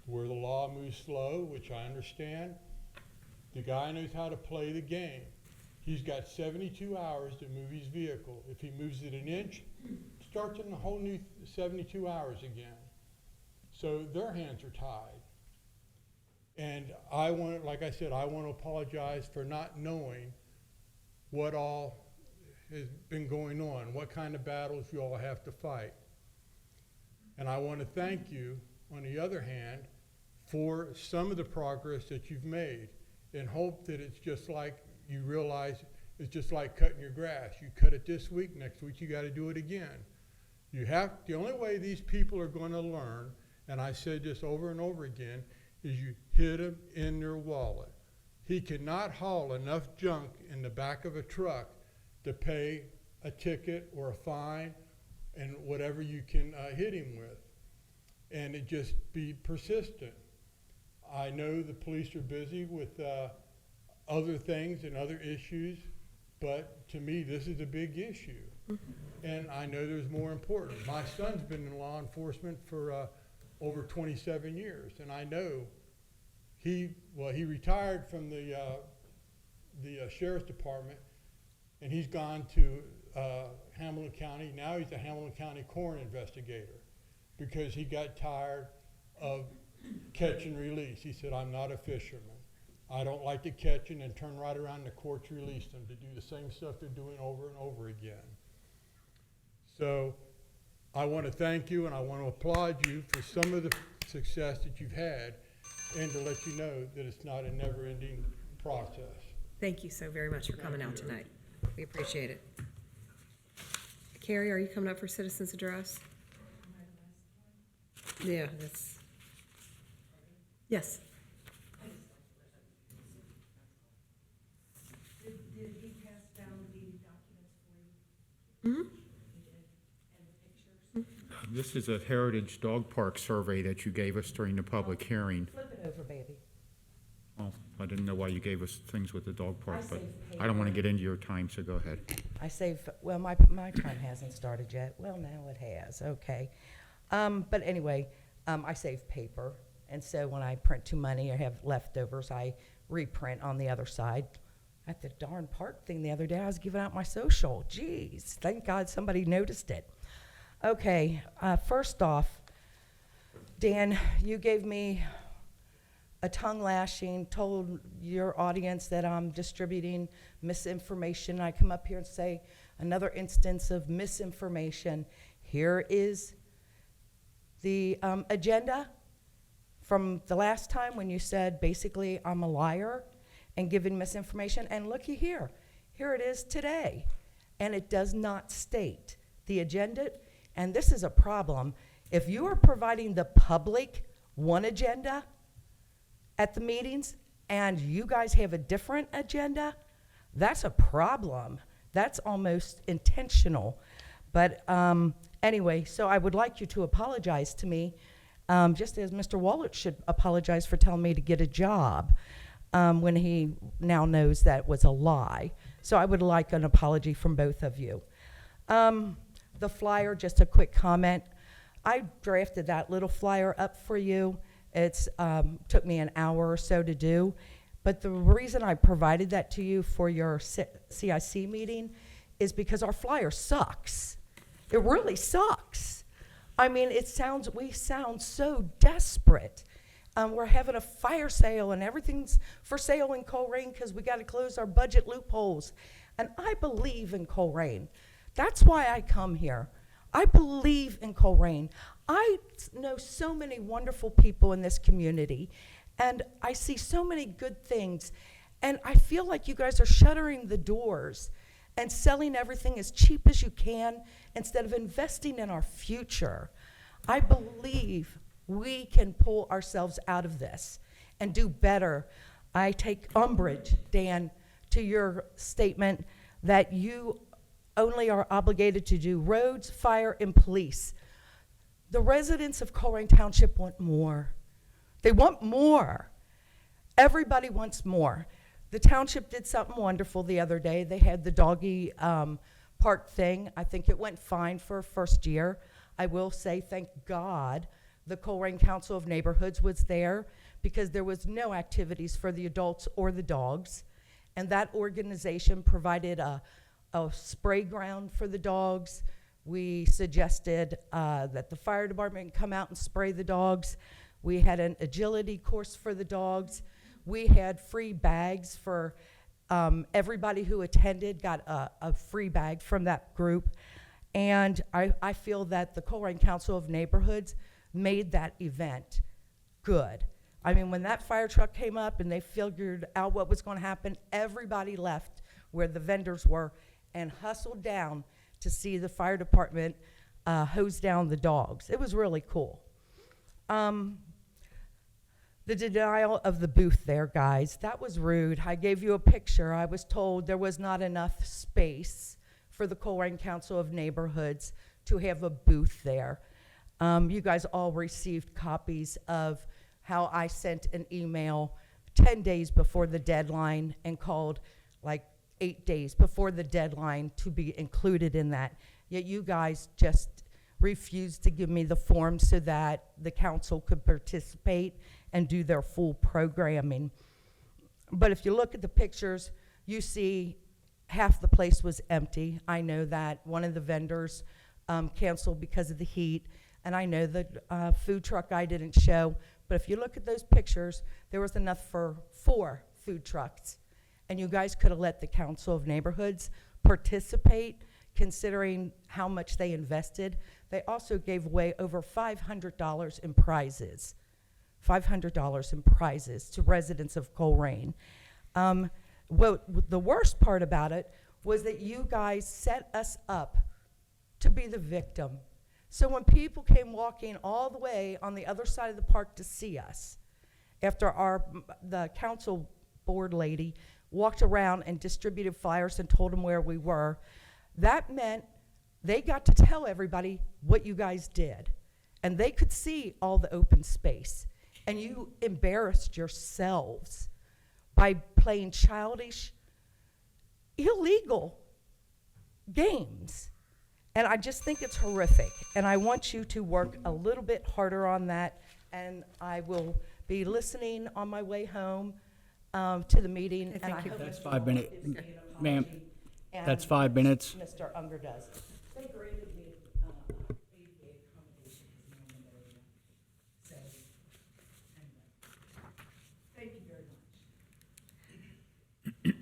where the law moves slow, which I understand, the guy knows how to play the game. He's got 72 hours to move his vehicle. If he moves it an inch, starts in a whole new 72 hours again. So their hands are tied. And like I said, I want to apologize for not knowing what all has been going on, what kind of battles you all have to fight. And I want to thank you, on the other hand, for some of the progress that you've made, and hope that it's just like you realize it's just like cutting your grass. You cut it this week, next week you got to do it again. The only way these people are going to learn, and I said this over and over again, is you hit them in their wallet. He cannot haul enough junk in the back of a truck to pay a ticket or a fine and whatever you can hit him with. And it just be persistent. I know the police are busy with other things and other issues, but to me, this is a big issue. And I know there's more important. My son's been in law enforcement for over 27 years, and I know he retired from the sheriff's department, and he's gone to Hamilton County. Now he's a Hamilton County coroner investigator, because he got tired of catch and release. He said, I'm not a fisherman. I don't like to catch and then turn right around the courts release them to do the same stuff they're doing over and over again. So I want to thank you, and I want to applaud you for some of the success that you've had, and to let you know that it's not a never-ending process. Thank you so very much for coming out tonight. We appreciate it. Carrie, are you coming up for citizens address? Yeah, that's, yes. Did he pass down the documents for you? Mm-hmm. He did, and the pictures? This is a Heritage Dog Park survey that you gave us during the public hearing. Flip it over, baby. Well, I didn't know why you gave us things with the dog park, but saved I don't want to paper. get into your time, so go ahead. I say, well, my time hasn't started yet. Well, now it has, okay. But anyway, I save paper, and so when I print too many or have leftovers, I reprint on the other side. At the darn park thing the other day, I was giving out my social. Jeez, thank God somebody noticed it. Okay, first off, Dan, you gave me a tongue lashing, told your audience that I'm distributing misinformation. I come up here and say another instance of misinformation. Here is the agenda from the last time when you said basically I'm a liar and giving misinformation. And looky here, here it is today. And it does not state the agenda. And this is a problem. If you are providing the public one agenda at the meetings and you guys have a different agenda, that's a problem. That's almost intentional. But anyway, so I would like you to apologize to me, just as Mr. Wallet should apologize for telling me to get a job when he now knows that was a lie. So I would like an apology from both of you. The flyer, just a quick comment. I drafted that little flyer up for you. It's took me an hour or so to do. But the reason I provided that to you for your C.I.C. meeting is because our flyer sucks. It really sucks. I mean, we sound so desperate. We're having a fire sale and everything's for sale in Colerain because we got to close our budget loopholes. And I believe in Colerain. That's why I come here. I believe in Colerain. I know so many wonderful people in this community, and I see so many good things, and I feel like you guys are shuttering the doors and selling everything as cheap as you can instead of investing in our future. I believe we can pull ourselves out of this and do better. I take umbrage, Dan, to your statement that you only are obligated to do roads, fire, and police. The residents of Colerain Township want more. They want more. Everybody wants more. The township did something wonderful the other day. They had the doggy park thing. I think it went fine for first year. I will say, thank God, the Colerain Council of Neighborhoods was there because there was no activities for the adults or the dogs. And that organization provided a spray ground for the dogs. We suggested that the fire department come out and spray the dogs. We had an agility course for the dogs. We had free bags for everybody who attended, got a free bag from that group. And I feel that the Colerain Council of Neighborhoods made that event good. I mean, when that fire truck came up and they figured out what was going to happen, everybody left where the vendors were and hustled down to see the fire department hose down the dogs. It was really cool. The denial of the booth there, guys, that was rude. I gave you a picture. I was told there was not enough space for the Colerain Council of Neighborhoods to have a booth there. You guys all received copies of how I sent an email 10 days before the deadline and called like 8 days before the deadline to be included in that. Yet you guys just refused to give me the form so that the council could participate and do their full programming. But if you look at the pictures, you see half the place was empty. I know that one of the vendors canceled because of the heat, and I know the food truck guy didn't show. But if you look at those pictures, there was enough for 4 food trucks. And you guys could have let the Council of Neighborhoods participate, considering how much they invested. They also gave away over $500 in prizes. $500 in prizes to residents of Colerain. The worst part about it was that you guys set us up to be the victim. So when people came walking all the way on the other side of the park to see us, after the council board lady walked around and distributed flyers and told them where we were, that meant they got to tell everybody what you guys did. And they could see all the open space. And you embarrassed yourselves by playing childish, illegal games. And I just think it's horrific. And I want you to work a little bit harder on that. And I will be listening on my way home to the meeting. And I hope That's Mr. 5 minutes. Wall gives me an Ma'am, apology, and that's 5 minutes. Mr. Unger does. They granted me ADA accommodations in the area. So, anyway. Thank you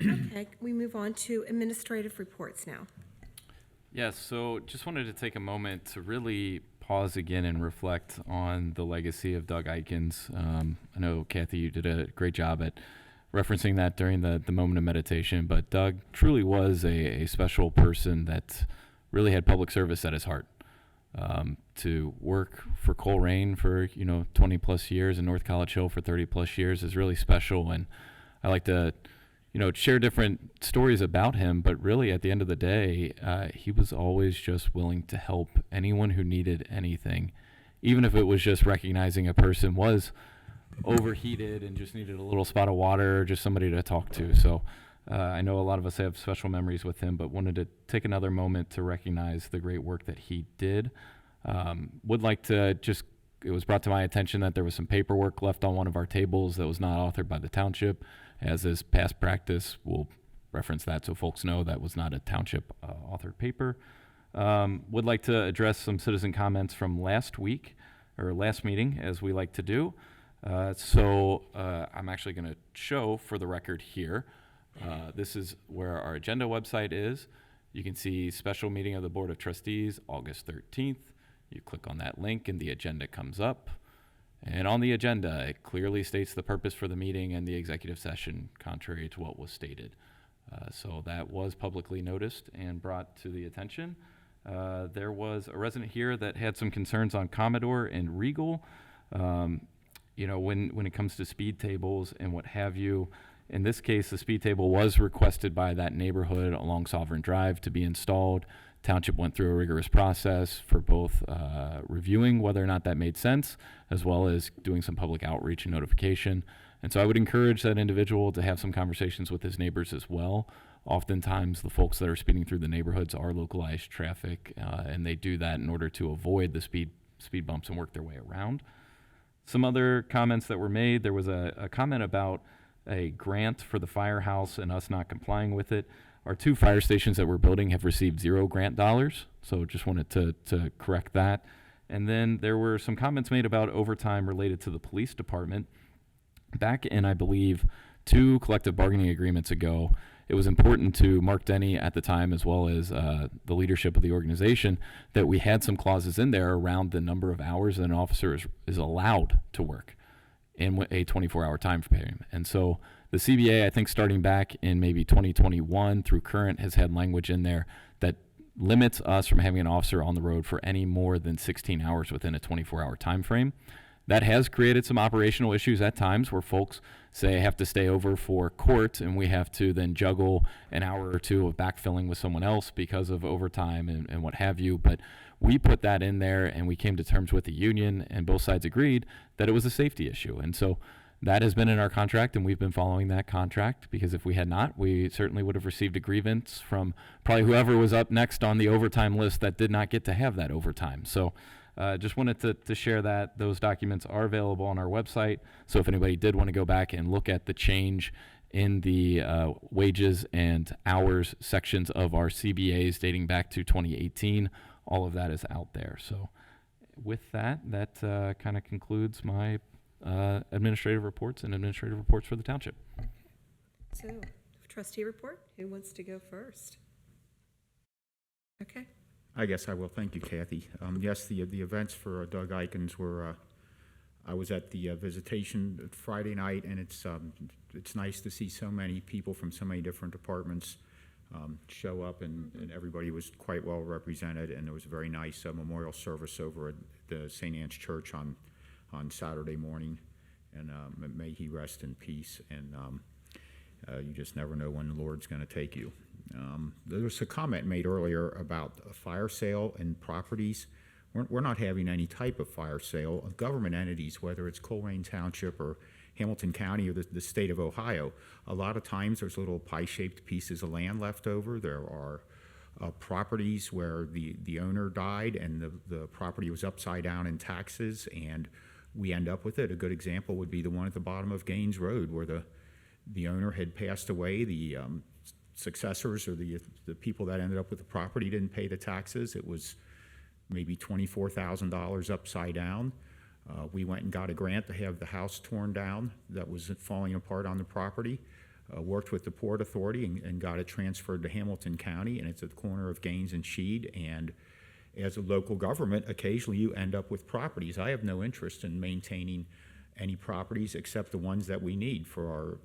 very much. Okay, we move on to administrative reports now. Yes, so just wanted to take a moment to really pause again and reflect on the legacy of Doug Eikens. I know, Kathy, you did a great job at referencing that during the moment of meditation, but Doug truly was a special person that really had public service at his heart. To work for Colerain for 20 plus years and North College Hill for 30 plus years is really special, and I like to share different stories about him, but really at the end of the day, he was always just willing to help anyone who needed anything, even if it was just recognizing a person was overheated and just needed a little spot of water or just somebody to talk to. So I know a lot of us have special memories with him, but wanted to take another moment to recognize the great work that he did. Would like to it was brought to my attention that there was some paperwork left on one of our tables that was not authored by the township. As is past practice, we'll reference that so folks know that was not a township authored paper. Would like to address some citizen comments from last week, or last meeting, as we like to do. I'm actually going to show for the record here. This is where our agenda website is. You can see special meeting of the Board of Trustees, August 13th. You click on that link and the agenda comes up. And on the agenda, it clearly states the purpose for the meeting and the executive session, contrary to what was stated. So that was publicly noticed and brought to the attention. There was a resident here that had some concerns on Commodore and Regal. When it comes to speed tables and what have you, in this case, the speed table was requested by that neighborhood along Sovereign Drive to be installed. Township went through a rigorous process for both reviewing whether or not that made sense, as well as doing some public outreach and notification. And so I would encourage that individual to have some conversations with his neighbors as well. Oftentimes, the folks that are speeding through the neighborhoods are localized traffic, and they do that in order to avoid the speed bumps and work their way around. Some other comments that were made, there was a comment about a grant for the firehouse and us not complying with it. Our 2 fire stations that we're building have received 0 grant dollars, so just wanted to correct that. And then there were some comments made about overtime related to the police department. Back in, I believe, 2 collective bargaining agreements ago, it was important to Mark Denny at the time, as well as the leadership of the organization, that we had some clauses in there around the number of hours that an officer is allowed to work in a 24-hour time frame. And so the CBA, I think starting back in maybe 2021 through current, has had language in there that limits us from having an officer on the road for any more than 16 hours within a 24-hour time frame. That has created some operational issues at times where folks say have to stay over for court, and we have to then juggle an hour or 2 of backfilling with someone else because of overtime and what have you. But we put that in there, and we came to terms with the union, and both sides agreed that it was a safety issue. And so that has been in our contract, and we've been following that contract, because if we had not, we certainly would have received a grievance from probably whoever was up next on the overtime list that did not get to have that overtime. So just wanted to share that. Those documents are available on our website. So if anybody did want to go back and look at the change in the wages and hours sections of our CBAs dating back to 2018, all of that is out there. So with that kind of concludes my administrative reports and administrative reports for the township. So, trustee report, who wants to go first? Okay. I guess I will. Thank you, Kathy. Yes, the events for Doug Eikens were, I was at the visitation Friday night, and it's nice to see so many people from so many different departments show up, and everybody was quite well represented, and there was a very nice memorial service over at the St. Anne's Church on Saturday morning, and may he rest in peace, and you just never know when the Lord's going to take you. There was a comment made earlier about a fire sale and properties. We're not having any type of fire sale of government entities, whether it's Colerain Township or Hamilton County or the state of Ohio. A lot of times there's little pie-shaped pieces of land left over. There are properties where the owner died and the property was upside down in taxes, and we end up with it. A good example would be the one at the bottom of Gaines Road, where the owner had passed away. The successors, or the people that ended up with the property, didn't pay the taxes. It was maybe $24,000 upside down. We went and got a grant to have the house torn down that was falling apart on the property. Worked with the Port Authority and got it transferred to Hamilton County, and it's at the corner of Gaines and Sheed. And as a local government, occasionally you end up with properties. I have no interest in maintaining any properties except the ones that we need for our,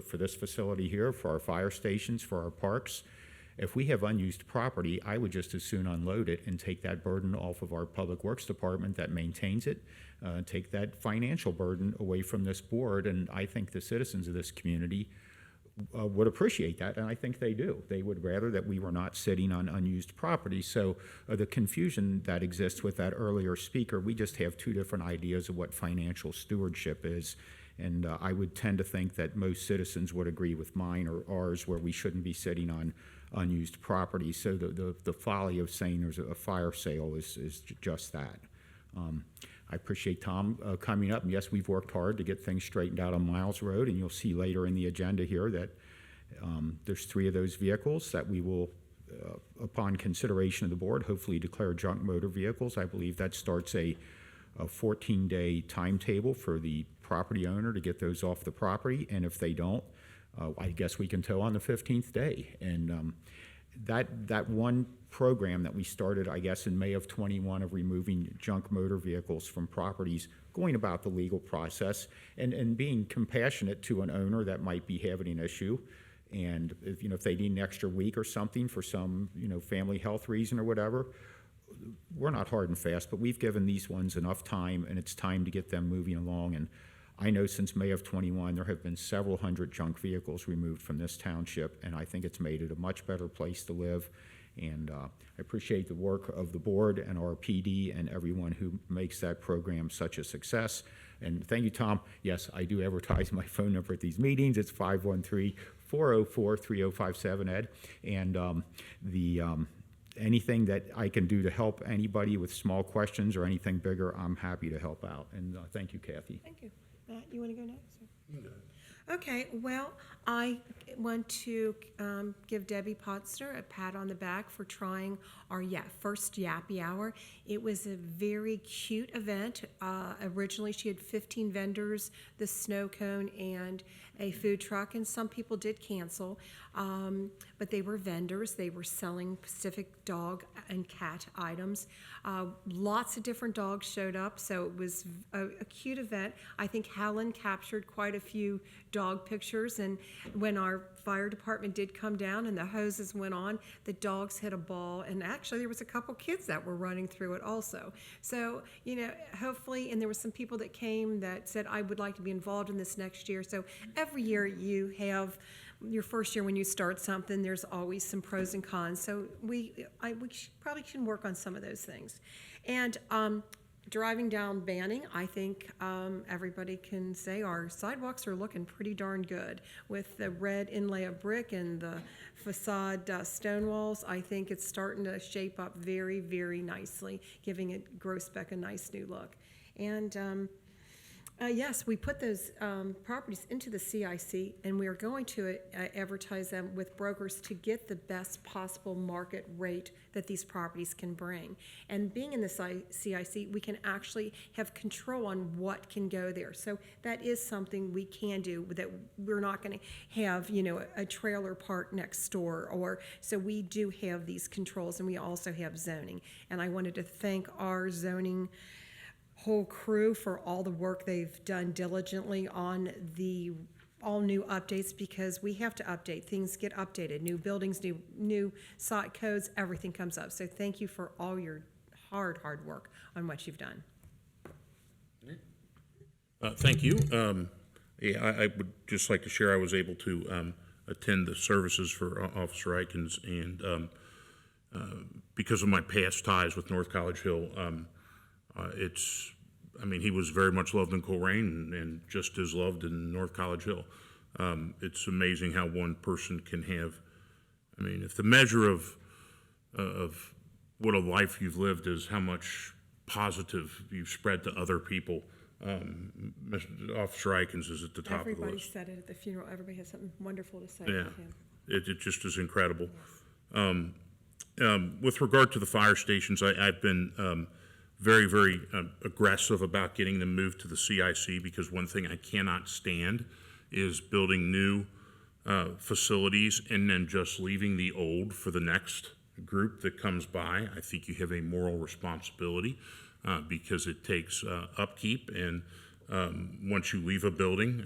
for this facility here, for our fire stations, for our parks. If we have unused property, I would just as soon unload it and take that burden off of our Public Works Department that maintains it, take that financial burden away from this board, and I think the citizens of this community would appreciate that, and I think they do. They would rather that we were not sitting on unused property. So the confusion that exists with that earlier speaker, we just have two different ideas of what financial stewardship is. And I would tend to think that most citizens would agree with mine or ours, where we shouldn't be sitting on unused property. So the folly of saying there's a fire sale is just that. I appreciate Tom coming up. And yes, we've worked hard to get things straightened out on Miles Road, and you'll see later in the agenda here that there's 3 of those vehicles that we will, upon consideration of the board, hopefully declare junk motor vehicles. I believe that starts a 14-day timetable for the property owner to get those off the property, and if they don't, I guess we can tow on the 15th day. And that one program that we started, I guess, in May of 21 of removing junk motor vehicles from properties, going about the legal process and being compassionate to an owner that might be having an issue. And if they need an extra week or something for some, family health reason or whatever, we're not hard and fast, but we've given these ones enough time, and it's time to get them moving along. And I know since May of 21, there have been several hundred junk vehicles removed from this township, and I think it's made it a much better place to live. And I appreciate the work of the board and our PD and everyone who makes that program such a success. And thank you, Tom. Yes, I do advertise my phone number at these meetings. It's 513-404-3057, Ed. And anything that I can do to help anybody with small questions or anything bigger, I'm happy to help out. And thank you, Kathy. Thank you. Matt, you want to go next? Okay, well, I want to give Debbie Potster a pat on the back for trying our first Yappy Hour. It was a very cute event. Originally, she had 15 vendors, the snow cone, and a food truck, and some people did cancel, but they were vendors. They were selling specific dog and cat items. Lots of different dogs showed up, so it was a cute event. I think Helen captured quite a few dog pictures, and when our fire department did come down and the hoses went on, the dogs hit a ball, and actually there was a couple kids that were running through it also. So, hopefully, and there were some people that came that said, I would like to be involved in this next year. So every year you have your first year when you start something, there's always some pros and cons. So we probably should work on some of those things. And driving down Banning, I think everybody can say our sidewalks are looking pretty darn good. With the red inlay of brick and the facade stone walls, I think it's starting to shape up very, very nicely, giving it Groesbeck a nice new look. And yes, we put those properties into the C.I.C, and we are going to advertise them with brokers to get the best possible market rate that these properties can bring. And being in the C.I.C, we can actually have control on what can go there. So that is something we can do, that we're not going to have, a trailer park next door. So we do have these controls, and we also have zoning. And I wanted to thank our zoning whole crew for all the work they've done diligently on the all new updates, because we have to update. Things get updated. New buildings, new site codes, everything comes up. So thank you for all your hard work on what you've done. Thank you. I would just like to share I was able to attend the services for Officer Eikens, and because of my past ties with North College Hill, he was very much loved in Colerain and just as loved in North College Hill. It's amazing how one person can have, if the measure of of what a life you've lived is how much positive you've spread to other people. Mr. Officer Ikens is at the top of the Everybody list. said it at the funeral. Everybody had something wonderful to say Yeah, about him. it just is incredible. With regard to the fire stations, I've been very, very aggressive about getting them moved to the C.I.C. because one thing I cannot stand is building new facilities and then just leaving the old for the next group that comes by. I think you have a moral responsibility because it takes upkeep, and once you leave a building,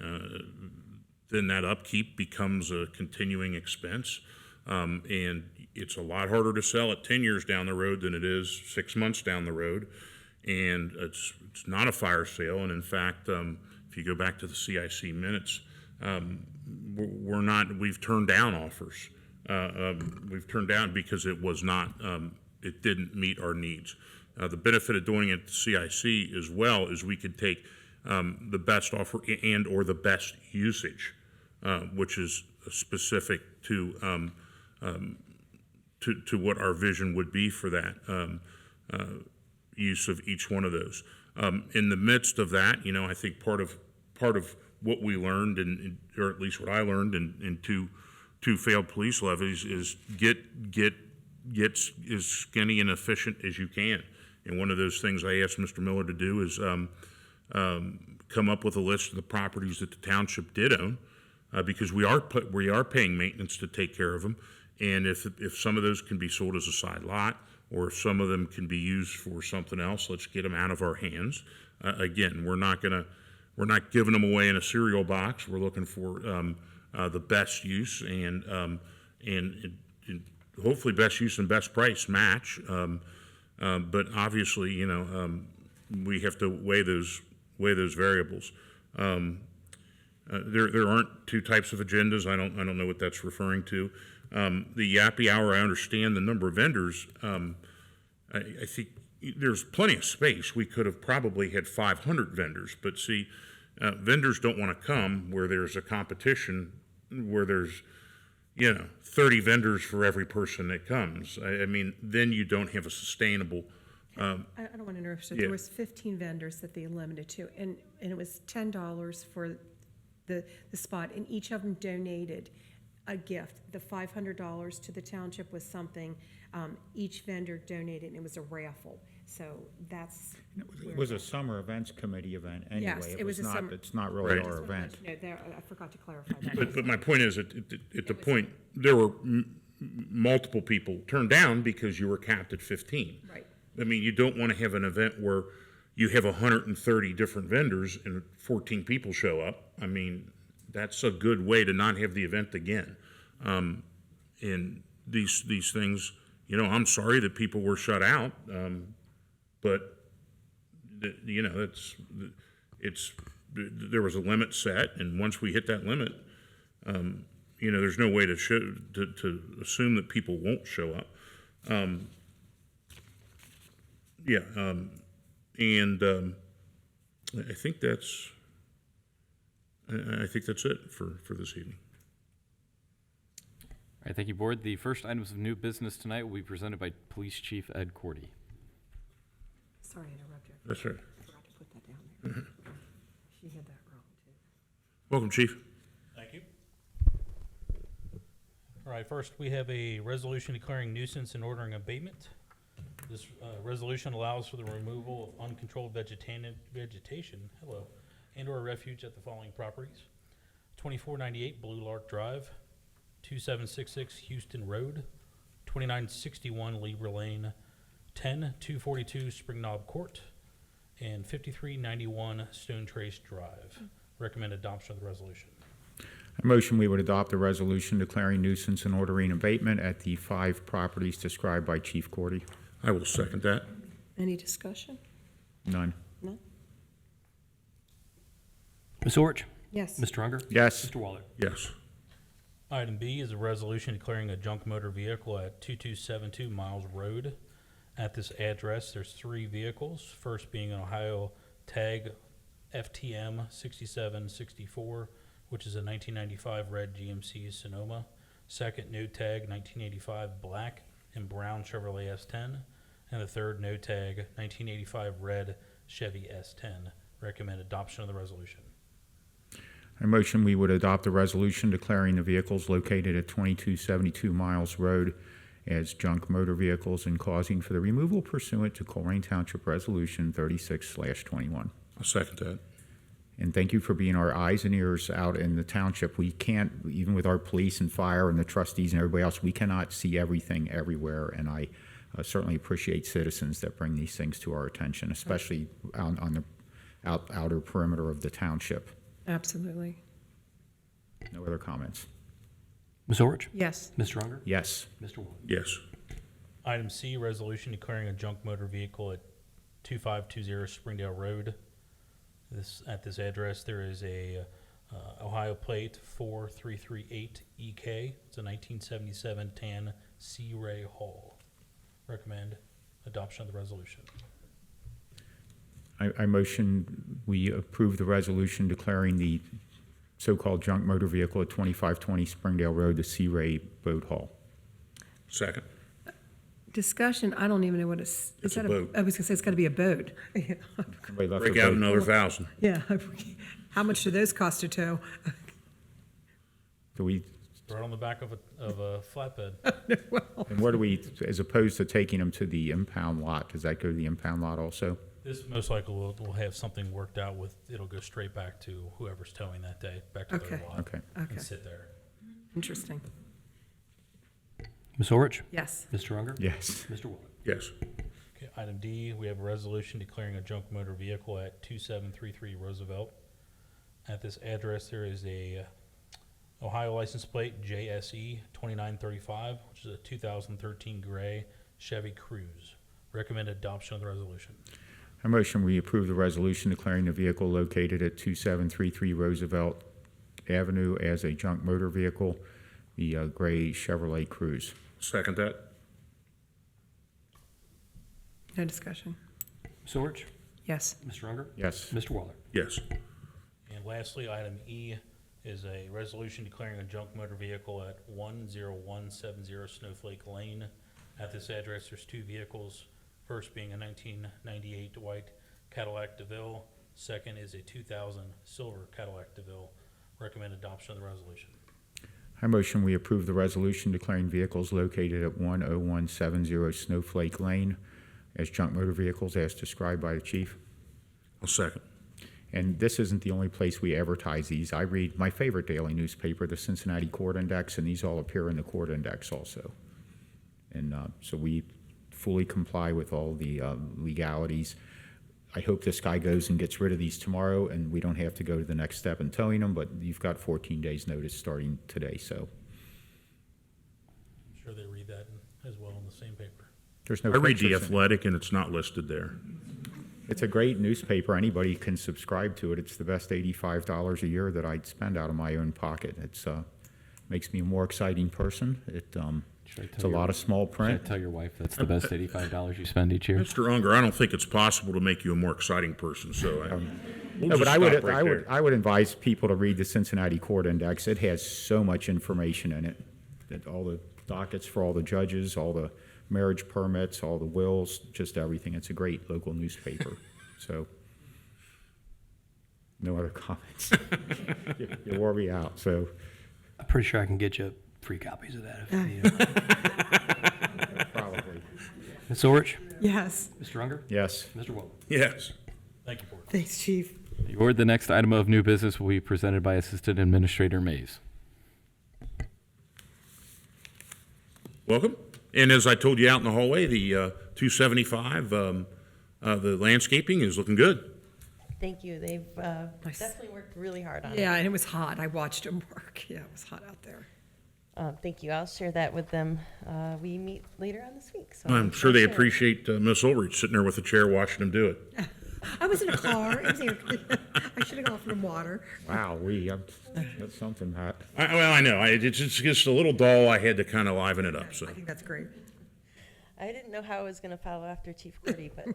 then that upkeep becomes a continuing expense. And it's a lot harder to sell it 10 years down the road than it is 6 months down the road. And it's not a fire sale. And in fact, if you go back to the C.I.C. minutes, we've turned down offers. We've turned down because it was not, it didn't meet our needs. The benefit of doing it at the C.I.C. as well is we could take the best offer and or the best usage, which is specific to what our vision would be for that use of each one of those. In the midst of that, I think part of what we learned, or at least what I learned in two failed police levies, is get as skinny and efficient as you can. And one of those things I asked Mr. Miller to do is come up with a list of the properties that the township did own, because we are paying maintenance to take care of them. And if some of those can be sold as a side lot, or if some of them can be used for something else, let's get them out of our hands. Again, we're not giving them away in a cereal box. We're looking for the best use and hopefully best use and best price match. But obviously, we have to weigh those variables. There aren't two types of agendas. I don't know what that's referring to. The Yappy Hour, I understand the number of vendors. I think there's plenty of space. We could have probably had 500 vendors, but see, vendors don't want to come where there's a competition, where there's 30 vendors for every person that comes. I mean, then you don't have a sustainable. I don't want to interrupt. So Yeah. there was 15 vendors that they limited to, and it was $10 for the spot, and each of them donated a gift. The $500 to the township was something each vendor donated, and it was a raffle. So that's. It was a summer events committee event anyway. Yes, it was a summer. It's not really Right. our event. No, I forgot to clarify that. But my point is, at the point, there were multiple people turned down because you were capped at 15. Right. I mean, you don't want to have an event where you have 130 different vendors and 14 people show up. I mean, that's a good way to not have the event again. And these things, I'm sorry that people were shut out, but there was a limit set, and once we hit that limit, there's no way to assume that people won't show up. And I think that's it for this evening. All right, thank you, Board. The first items of new business tonight will be presented by Police Chief Ed Cordy. Sorry to interrupt you. That's right. I forgot to put that down there. She had that wrong, too. Welcome, Chief. Thank you. All right, first we have a resolution declaring nuisance and ordering abatement. This resolution allows for the removal of uncontrolled vegetation, and/or refuge at the following properties: 2498 Blue Lark Drive, 2766 Houston Road, 2961 Libra Lane, 10242 Spring Knob Court, and 5391 Stone Trace Drive. Recommend adoption of the resolution. I motion we would adopt a resolution declaring nuisance and ordering abatement at the 5 properties described by Chief Cordy. I will second that. Any discussion? None. No? Ms. Orch? Yes. Mr. Unger? Yes. Mr. Waller? Yes. Item B is a resolution declaring a junk motor vehicle at 2272 Miles Road. At this address, there's 3 vehicles, first being an Ohio tag FTM 6764, which is a 1995 red GMC Sonoma. Second, new tag 1985 black and brown Chevrolet S10. And the third, no tag, 1985 red Chevy S10. Recommend adoption of the resolution. I motion we would adopt a resolution declaring the vehicles located at 2272 Miles Road as junk motor vehicles and causing for the removal pursuant to Colerain Township Resolution 36/21. I'll second that. And thank you for being our eyes and ears out in the township. We can't, even with our police and fire and the trustees and everybody else, we cannot see everything everywhere. And I certainly appreciate citizens that bring these things to our attention, especially on the outer perimeter of the township. Absolutely. No other comments? Ms. Orich? Yes. Mr. Unger? Yes. Mr. Waller? Yes. Item C, resolution declaring a junk motor vehicle at 2520 Springdale Road. At this address, there is a Ohio plate 4338 EK. It's a 1977 tan C-Ray Hall. Recommend adoption of the resolution. I motion we approve the resolution declaring the so-called junk motor vehicle at 2520 Springdale Road, the C-Ray Boat Hall. Second. Discussion, I don't even know what it's. It's is that a boat. I was gonna say, it's gotta be a boat. Somebody left Break their out boat. another 1,000. Yeah. How much do those cost to tow? Do we, Right on the back of a flatbed. and where do we, as opposed to taking them to the impound lot, does that go to the impound lot also? This most likely will have something worked out with, it'll go straight back to whoever's towing that day, back to their Okay. lot. Okay. Okay, And sit there. interesting. Ms. Orich? Yes. Mr. Unger? Yes. Mr. Waller? Yes. Okay, item D, we have a resolution declaring a junk motor vehicle at 2733 Roosevelt. At this address, there is a Ohio license plate JSE 2935, which is a 2013 gray Chevy Cruze. Recommend adoption of the resolution. I motion we approve the resolution declaring the vehicle located at 2733 Roosevelt Avenue as a junk motor vehicle, the gray Chevrolet Cruze. Second that. No discussion. Ms. Orich? Yes. Mr. Unger? Yes. Mr. Waller? Yes. And lastly, item E is a resolution declaring a junk motor vehicle at 10170 Snowflake Lane. At this address, there's two vehicles. First being a 1998 white Cadillac DeVille. Second is a 2000 silver Cadillac DeVille. Recommend adoption of the resolution. I motion we approve the resolution declaring vehicles located at 10170 Snowflake Lane as junk motor vehicles as described by the chief. I'll second. And this isn't the only place we advertise these. I read my favorite daily newspaper, the Cincinnati Court Index, and these all appear in the Court Index also. And so we fully comply with all the legalities. I hope this guy goes and gets rid of these tomorrow, and we don't have to go to the next step in towing them, but you've got 14 days notice starting today, so I'm sure they read that as well in the same paper. there's no I read pictures The in it. Athletic, and it's not listed there. It's a great newspaper. Anybody can subscribe to it. It's the best $85 a year that I'd spend out of my own pocket. It's makes me a more exciting person. It's a lot of small Should I print. tell your wife that's the best $85 you spend each year? Mr. Unger, I don't think it's possible to make you a more exciting person, so we'll No, just but stop right there. I would advise people to read the Cincinnati Court Index. It has so much information in it. That all the dockets for all the judges, all the marriage permits, all the wills, just everything. It's a great local newspaper. So, no other comments. You wore me out, so. I'm pretty sure I can get you free copies of that if you need them. Probably. Ms. Orich? Yes. Mr. Unger? Yes. Mr. Waller? Yes. Thank you, Board. Thanks, Chief. The next item of new business will be presented by Assistant Administrator Mays. Welcome. And as I told you out in the hallway, the 275, the landscaping is looking good. Thank you. They've Nice. definitely worked really hard on it. Yeah, and it was hot. I watched him work. Yeah, it was hot out there. Thank you. I'll share that with them. We meet later on this week. So I'm sure they I'll share it. appreciate Miss Ulrich sitting there with a chair watching them do it. I was in a car. It was I should have gone for some water. Wow, that's something, Pat. Well, I know. It's just a little dull. I had to kind of liven it up. So I think that's great. I didn't know how I was going to follow after Chief Cordy, but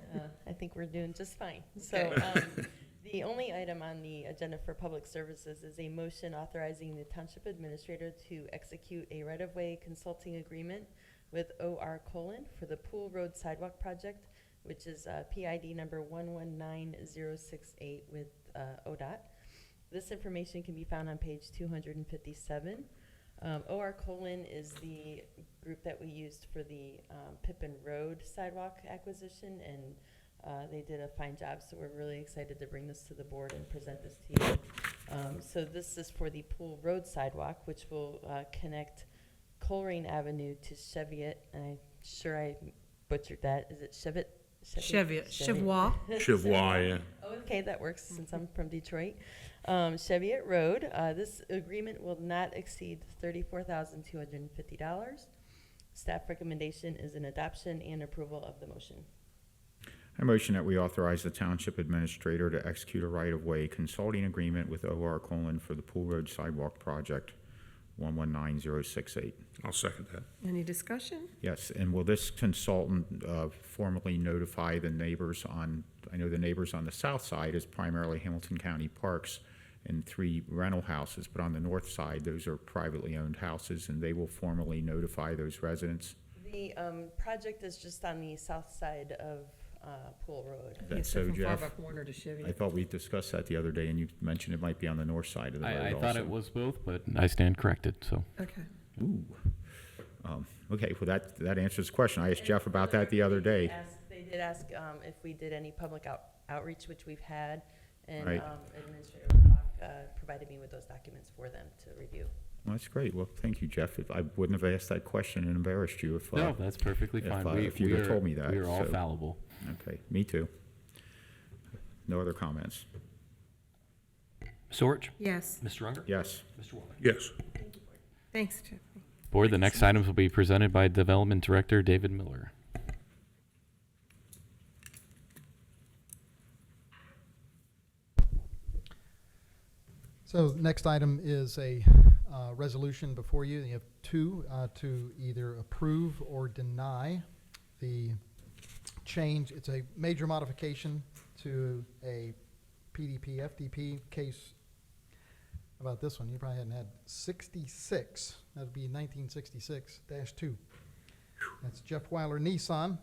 I think we're doing just fine. So the only item on the agenda for public services is a motion authorizing the Township Administrator to execute a right-of-way consulting agreement with OR for the Pool Road Sidewalk Project, which is PID number 119068 with ODOT. This information can be found on page 257. OR is the group that we used for the Pippin Road sidewalk acquisition, and they did a fine job, so we're really excited to bring this to the board and present this to you. So this is for the Pool Road sidewalk, which will connect Colerain Avenue to Cheviot, and I'm sure I butchered that. Is it Cheviot? Cheviot. Chivois, yeah. Oh, okay, that works since I'm from Detroit. Cheviot Road, this agreement will not exceed $34,250. Staff recommendation is an adoption and approval of the motion. I motion that we authorize the Township Administrator to execute a right-of-way consulting agreement with OR for the Pool Road Sidewalk Project 119068. I'll second that. Any discussion? Yes, and will this consultant formally notify the neighbors on, I know the neighbors on the south side is primarily Hamilton County Parks and 3 rental houses, but on the north side, those are privately owned houses, and they will formally notify those residents? The project is just on the south side of Pool Road. Is that so, From Jeff? Far Buck Warner to Cheviot. I thought we discussed that the other day, and you mentioned it might be on the north side of the road I also. thought it was both, but I stand corrected, so. Okay. Ooh. Okay, well, that answers the question. I asked Jeff about that the other day. They did ask if we did any public outreach, which we've had, and Right. Administrator Lecoq provided me with those documents for them to review. Well, that's great. Well, thank you, Jeff. If I wouldn't have asked that question and embarrassed you if No, that's perfectly fine. if you'd have told me that. We are all so- fallible. Okay, me too. No other comments? Ms. Orich? Yes. Mr. Unger? Yes. Mr. Waller? Yes. Thanks, Tiffany. Board, the next items will be presented by Development Director David Miller. So next item is a resolution before you. You have two to either approve or deny the change. It's a major modification to a PDP, FDP case. About this one, you probably hadn't had 66. That'd be 1966-2. That's Jeff Weiler Nissan.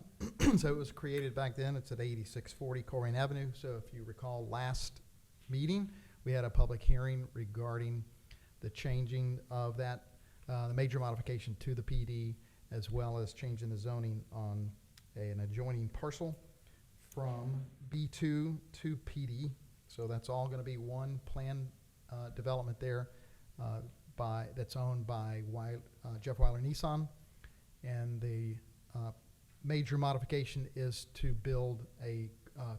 So it was created back then. It's at 8640 Colerain Avenue. So if you recall last meeting, we had a public hearing regarding the changing of that, the major modification to the PD, as well as changing the zoning on an adjoining parcel from B2 to PD. So that's all going to be one plan development there that's owned by Jeff Weiler Nissan. And the major modification is to build a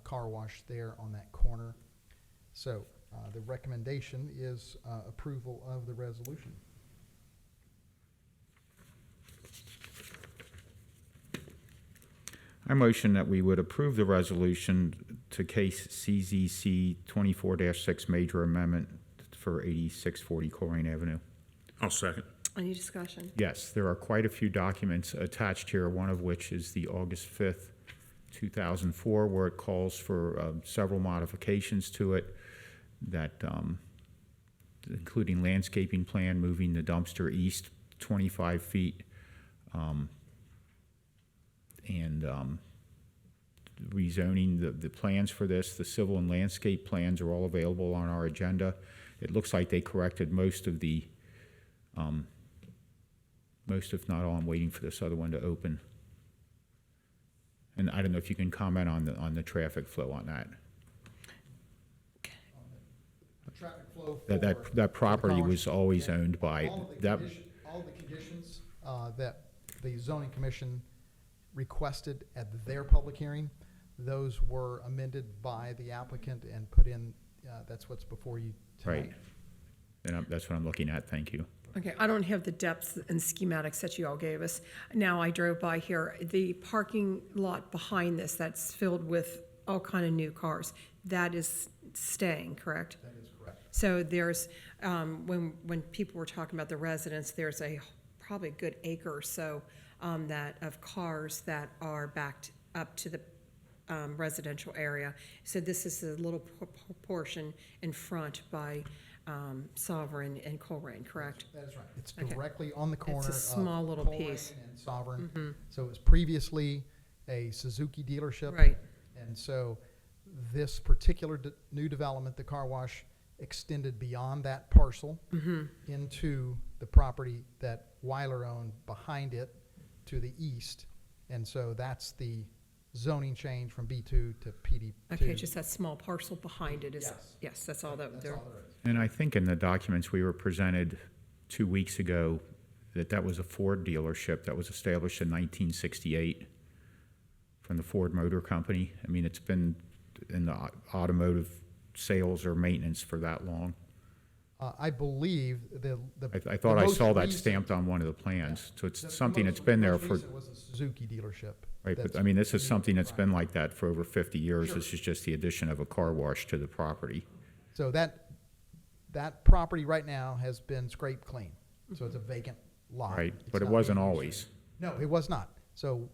car wash there on that corner. So the recommendation is approval of the resolution. I motion that we would approve the resolution to case CZC 24-6 major amendment for 8640 Colerain Avenue. I'll second. Any discussion? Yes, there are quite a few documents attached here, one of which is the August 5th, 2004, where it calls for several modifications to it that, including landscaping plan, moving the dumpster east 25 feet, and rezoning the plans for this. The civil and landscape plans are all available on our agenda. It looks like they corrected most of the, most if not all. I'm waiting for this other one to open. And I don't know if you can comment on the traffic flow on that. The traffic flow That property for the was always owned by, all that, the conditions that the zoning commission requested at their public hearing, those were amended by the applicant and put in, that's what's before you tonight. right. And that's what I'm looking at, thank you. Okay, I don't have the depths and schematics that you all gave us. Now, I drove by here, the parking lot behind this that's filled with all kind of new cars, that is staying, correct? That is correct. So there's, when people were talking about the residents, there's probably a good acre or so of cars that are backed up to the residential area. So this is a little portion in front by Sovereign and Colerain, correct? That is right. It's Okay. directly on the corner of small little Colerain piece. and Sovereign. Mhm. So it was previously a Suzuki dealership. Right. And so this particular new development, the car wash, extended beyond that parcel into the property that Weiler owned behind it to the east. And so that's the zoning change from B2 to PD2. Okay, just that small parcel behind it is, Yes. yes, that's all that That's they're, all there is. And I think in the documents we were presented 2 weeks ago, that was a Ford dealership that was established in 1968 from the Ford Motor Company. I mean, it's been in the automotive sales or maintenance for that long. I believe I thought I most saw that recent- stamped on one of the plans, so it's the something most- that's been there most for, recent was a Suzuki dealership. right, but That's- I mean, this is something that's been like that for over 50 years. Sure. This is just the addition of a car wash to the property. So that property right now has been scraped clean. So it's a vacant lot. Right, It's but it not wasn't being used always. anymore. No, it was not. So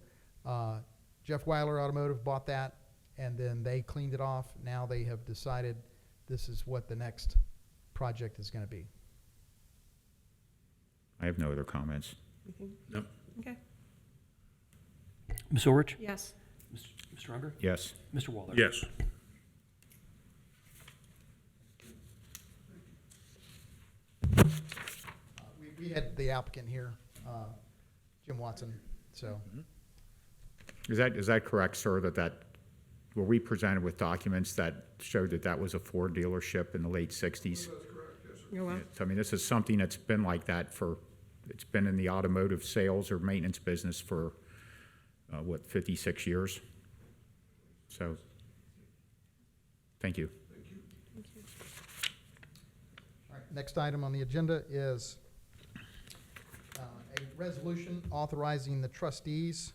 Jeff Weiler Automotive bought that, and then they cleaned it off. Now they have decided this is what the next project is going to be. I have no other comments. No. okay, Ms. Orich? yes. Mr. Unger? Yes. Mr. Waller? Yes. We had the applicant here, Jim Watson, so. Is that correct, sir, were we presented with documents that showed that that was a Ford dealership in the late 60s? You're welcome. So, I mean, this is something that's been like that it's been in the automotive sales or maintenance business for, 56 years? So, thank you. All right, next item on the agenda is a resolution authorizing the trustees,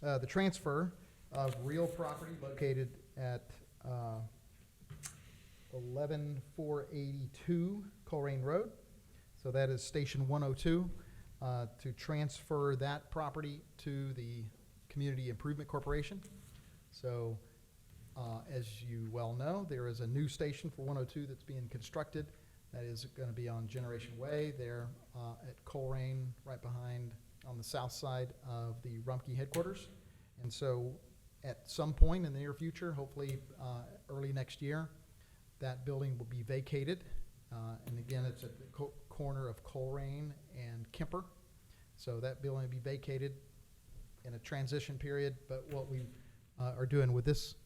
the transfer of real property located at 11482 Colerain Road. So that is Station 102, to transfer that property to the Community Improvement Corporation. So as you well know, there is a new station for 102 that's being constructed. That is going to be on Generation Way there at Colerain, right behind on the south side of the Rumpke headquarters. And so at some point in the near future, hopefully early next year, that building will be vacated. And again, it's at the corner of Colerain and Kemper. So that building will be vacated in a transition period. But what we are doing with this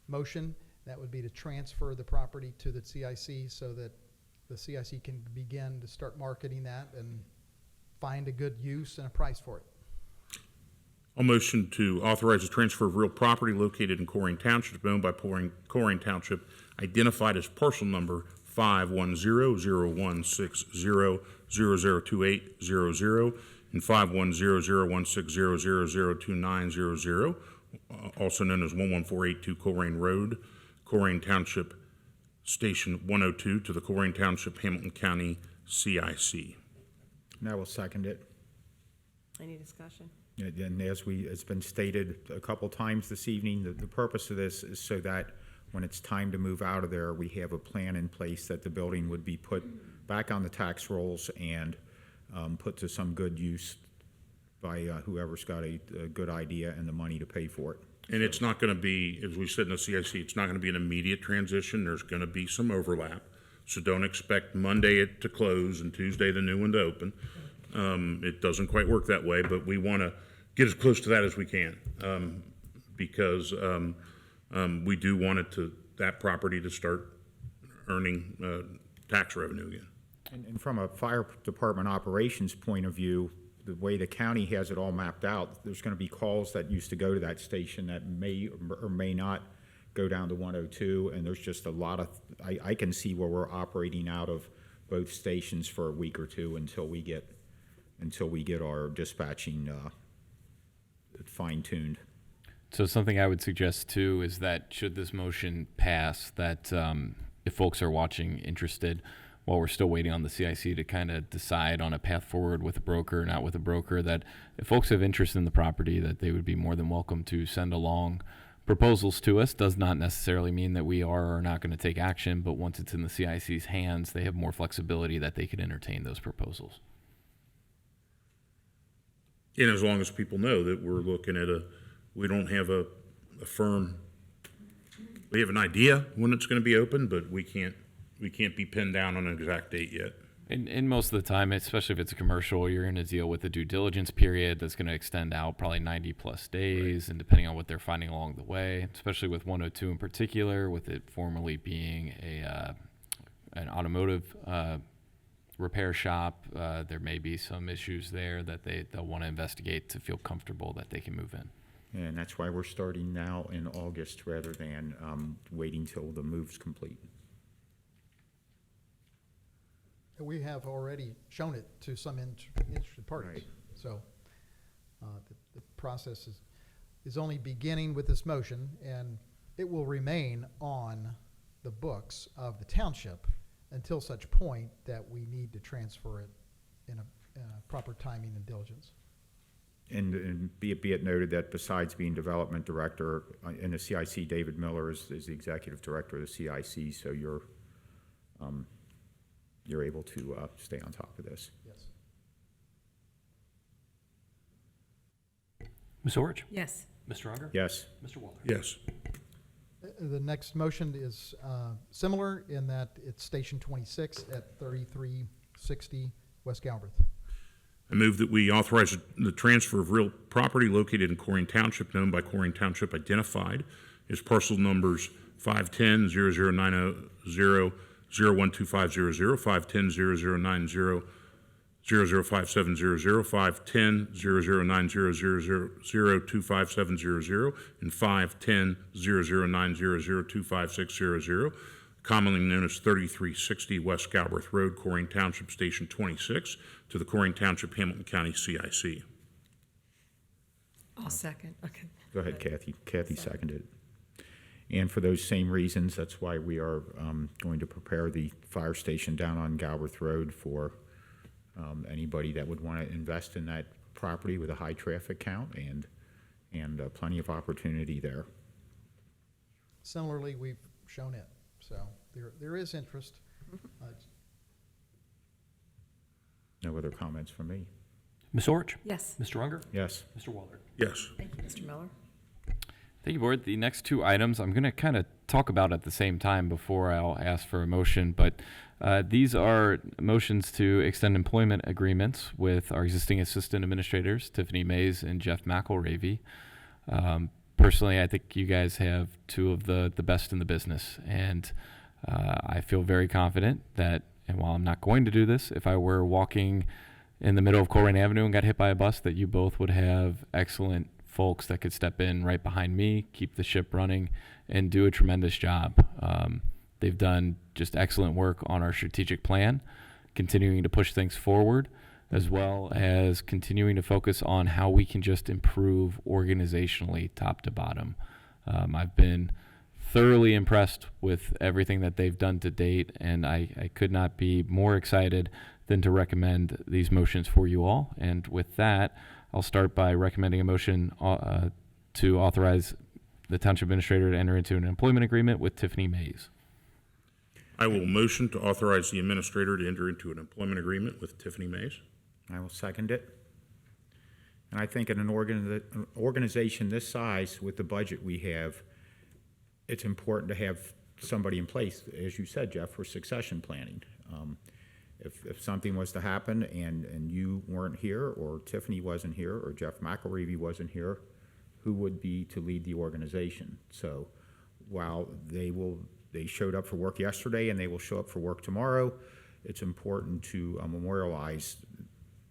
motion, that would be to transfer the property to the C.I.C. so that the C.I.C. can begin to start marketing that and find a good use and a price for it. I'll motion to authorize the transfer of real property located in Colerain Township, owned by Colerain Township, identified as parcel number 510-0160-002800 and 510-0160-002900, also known as 11482 Colerain Road, Colerain Township, Station 102, to the Colerain Township, Hamilton County, C.I.C. And I will second it. Any discussion? And it's been stated a couple times this evening, the purpose of this is so that when it's time to move out of there, we have a plan in place that the building would be put back on the tax rolls and put to some good use by whoever's got a good idea and the money to pay for it. And it's not going to be, as we said in the CIC, it's not going to be an immediate transition. There's going to be some overlap. So don't expect Monday it to close and Tuesday the new one to open. It doesn't quite work that way, but we want to get as close to that as we can, because we do want that property to start earning tax revenue again. And from a fire department operations point of view, the way the county has it all mapped out, there's going to be calls that used to go to that station that may or may not go down to 102, and there's just a lot of, I can see where we're operating out of both stations for a week or two until we get our dispatching fine-tuned. So something I would suggest too is that should this motion pass, that if folks are watching interested, while we're still waiting on the C.I.C. to kind of decide on a path forward with a broker, not with a broker, that if folks have interest in the property, that they would be more than welcome to send along proposals to us does not necessarily mean that we are or are not going to take action, but once it's in the CIC's hands, they have more flexibility that they can entertain those proposals. And as long as people know that we're looking at we don't have a firm, we have an idea when it's going to be open, but we can't be pinned down on an exact date yet. And most of the time, especially if it's a commercial, you're going to deal with a due diligence period that's going to extend out probably 90 plus days, right. And depending on what they're finding along the way, especially with 102 in particular, with it formerly being an automotive repair shop, there may be some issues there that they'll want to investigate to feel comfortable that they can move in. And that's why we're starting now in August rather than waiting till the move's complete. We have already shown it to some interested parties. Right. So the process is only beginning with this motion, and it will remain on the books of the township until such point that we need to transfer it in a proper timing and diligence. And be it noted that besides being development director in the CIC, David Miller is the executive director of the CIC, so you're able to stay on top of this. Yes. Ms. Orich? Yes. Mr. Unger? Yes. Mr. Waller? Yes. The next motion is similar in that it's Station 26 at 3360 West Galbraith. I move that we authorize the transfer of real property located in Colerain Township, known by Colerain Township identified as parcel numbers 510-0090-01250, 510-0090-00570, 510-0090-0025700, and 510-0090-02560, commonly known as 3360 West Galbraith Road, Colerain Township, Station 26, to the Colerain Township, Hamilton County, CIC. I'll second. Okay. Go ahead, Kathy. Kathy seconded it. And for those same reasons, that's why we are going to prepare the fire station down on Galbraith Road for anybody that would want to invest in that property with a high traffic count and plenty of opportunity there. Similarly, we've shown it, so there is interest. No other comments from me. Ms. Orich? Yes. Mr. Unger? Yes. Mr. Waller? Yes. Thank you, Mr. Miller. Thank you, Board. The next two items I'm going to kind of talk about at the same time before I'll ask for a motion, but these are motions to extend employment agreements with our existing assistant administrators, Tiffany Mays and Jeff McElravy. Personally, I think you guys have two of the best in the business, and I feel very confident that, and while I'm not going to do this, if I were walking in the middle of Colerain Avenue and got hit by a bus, that you both would have excellent folks that could step in right behind me, keep the ship running, and do a tremendous job. They've done just excellent work on our strategic plan, continuing to push things forward, as well as continuing to focus on how we can just improve organizationally top to bottom. I've been thoroughly impressed with everything that they've done to date, and I could not be more excited than to recommend these motions for you all. And with that, I'll start by recommending a motion to authorize the Township Administrator to enter into an employment agreement with Tiffany Mays. I will motion to authorize the Administrator to enter into an employment agreement with Tiffany Mays. I will second it. And I think in an organization this size with the budget we have, it's important to have somebody in place, as you said, Jeff, for succession planning. If something was to happen and you weren't here, or Tiffany wasn't here, or Jeff McElravy wasn't here, who would be to lead the organization? So while they showed up for work yesterday and they will show up for work tomorrow, it's important to memorialize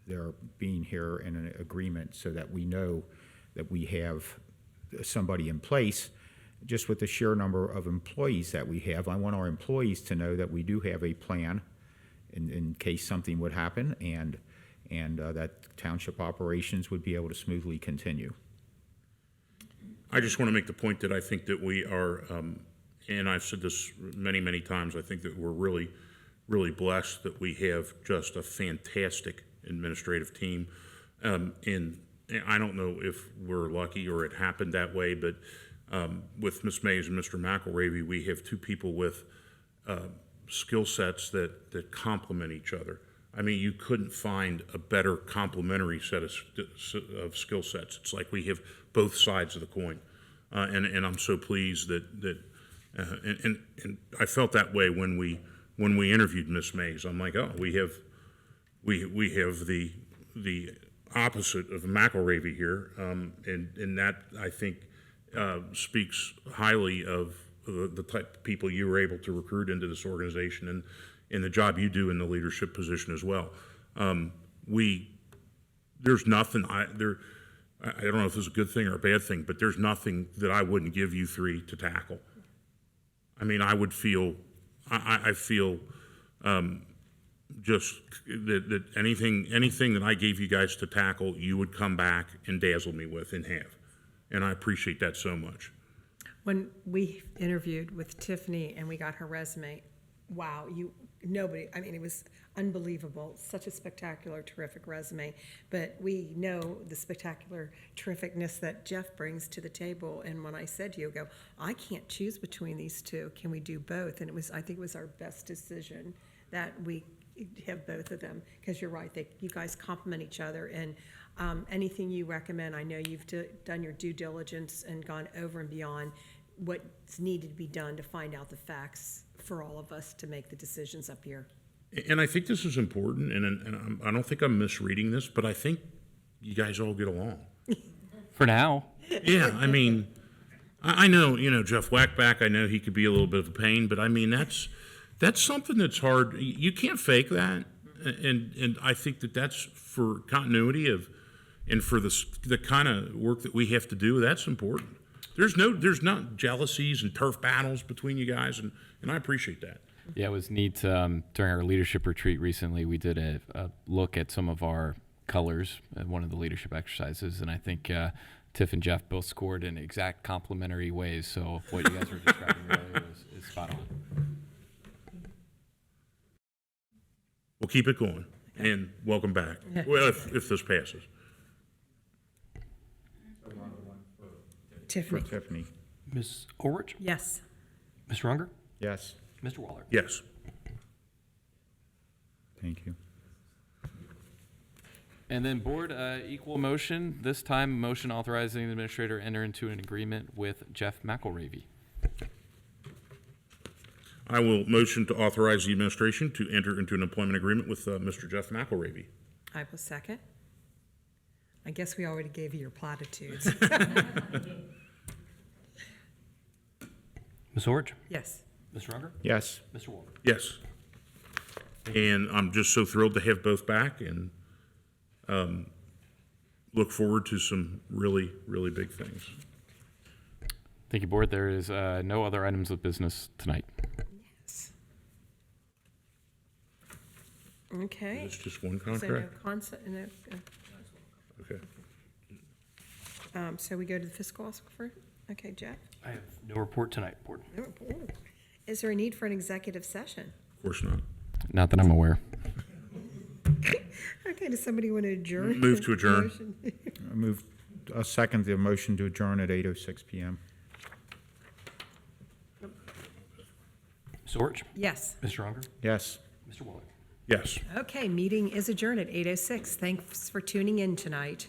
their being here in an agreement so that we know that we have somebody in place. Just with the sheer number of employees that we have, I want our employees to know that we do have a plan in case something would happen, and that township operations would be able to smoothly continue. I just want to make the point that I think that we are, and I've said this many, many times, I think that we're really, really blessed that we have just a fantastic administrative team. And I don't know if we're lucky or it happened that way, but with Ms. Mays and Mr. McElravy, we have two people with skill sets that complement each other. I mean, you couldn't find a better complementary set of skill sets. It's like we have both sides of the coin. And I'm so pleased that and I felt that way when we interviewed Miss Mays. I'm like, oh, we have the opposite of McElravy here, and that I think speaks highly of the type of people you were able to recruit into this organization and in the job you do in the leadership position as well. There's nothing I don't know if this is a good thing or a bad thing, but there's nothing that I wouldn't give you three to tackle. I mean, I would feel, I feel just that anything that I gave you guys to tackle, you would come back and dazzle me with and have. And I appreciate that so much. When we interviewed with Tiffany and we got her resume, wow, it was unbelievable. Such a spectacular, terrific resume. But we know the spectacular terrificness that Jeff brings to the table. And when I said to you, I can't choose between these two. Can we do both? And I think it was our best decision that we have both of them. Because you're right, you guys complement each other. And anything you recommend, I know you've done your due diligence and gone over and beyond what's needed to be done to find out the facts for all of us to make the decisions up here. And I think this is important, and I don't think I'm misreading this, but I think you guys all get along. For now. Yeah, I mean, I know, Jeff Whackback, I know he could be a little bit of a pain, but I mean, that's something that's hard. You can't fake that, and I think that's for continuity and for the kind of work that we have to do, that's important. There's not jealousies and turf battles between you guys, and I appreciate that. Yeah, it was neat. During our leadership retreat recently, we did a look at some of our colors at one of the leadership exercises, and I think Tiff and Jeff both scored in exact complementary ways. So what you guys were describing earlier is spot on. We'll keep it going, and welcome back. Well, if this passes. Tiffany. Ms. Orich? Yes. Mr. Unger? Yes. Mr. Waller? Yes. Thank you. And then board equal motion, this time motion authorizing the administrator to enter into an agreement with Jeff McElravy. I will motion to authorize the administration to enter into an employment agreement with Mr. Jeff McElravy. I will second. I guess we already gave you your platitudes. Ms. Orich? Yes. Mr. Unger? Yes. Mr. Waller? Yes. And I'm just so thrilled to have both back and look forward to some really, really big things. Thank you, board. There is no other items of business tonight. Yes. Okay. Is this just one So no contract? Okay. So we go to the fiscal officer? Okay, Jeff? I have no report tonight, board. Is there a need for an executive session? Of course not. Not that I'm aware. Okay, does somebody want to adjourn? Move to adjourn. Motion? I'll second the motion to adjourn at 8:06 p.m. Ms. Orich? Yes. Mr. Unger? Yes. Mr. Waller? Yes. Okay, meeting is adjourned at 8:06. Thanks for tuning in tonight.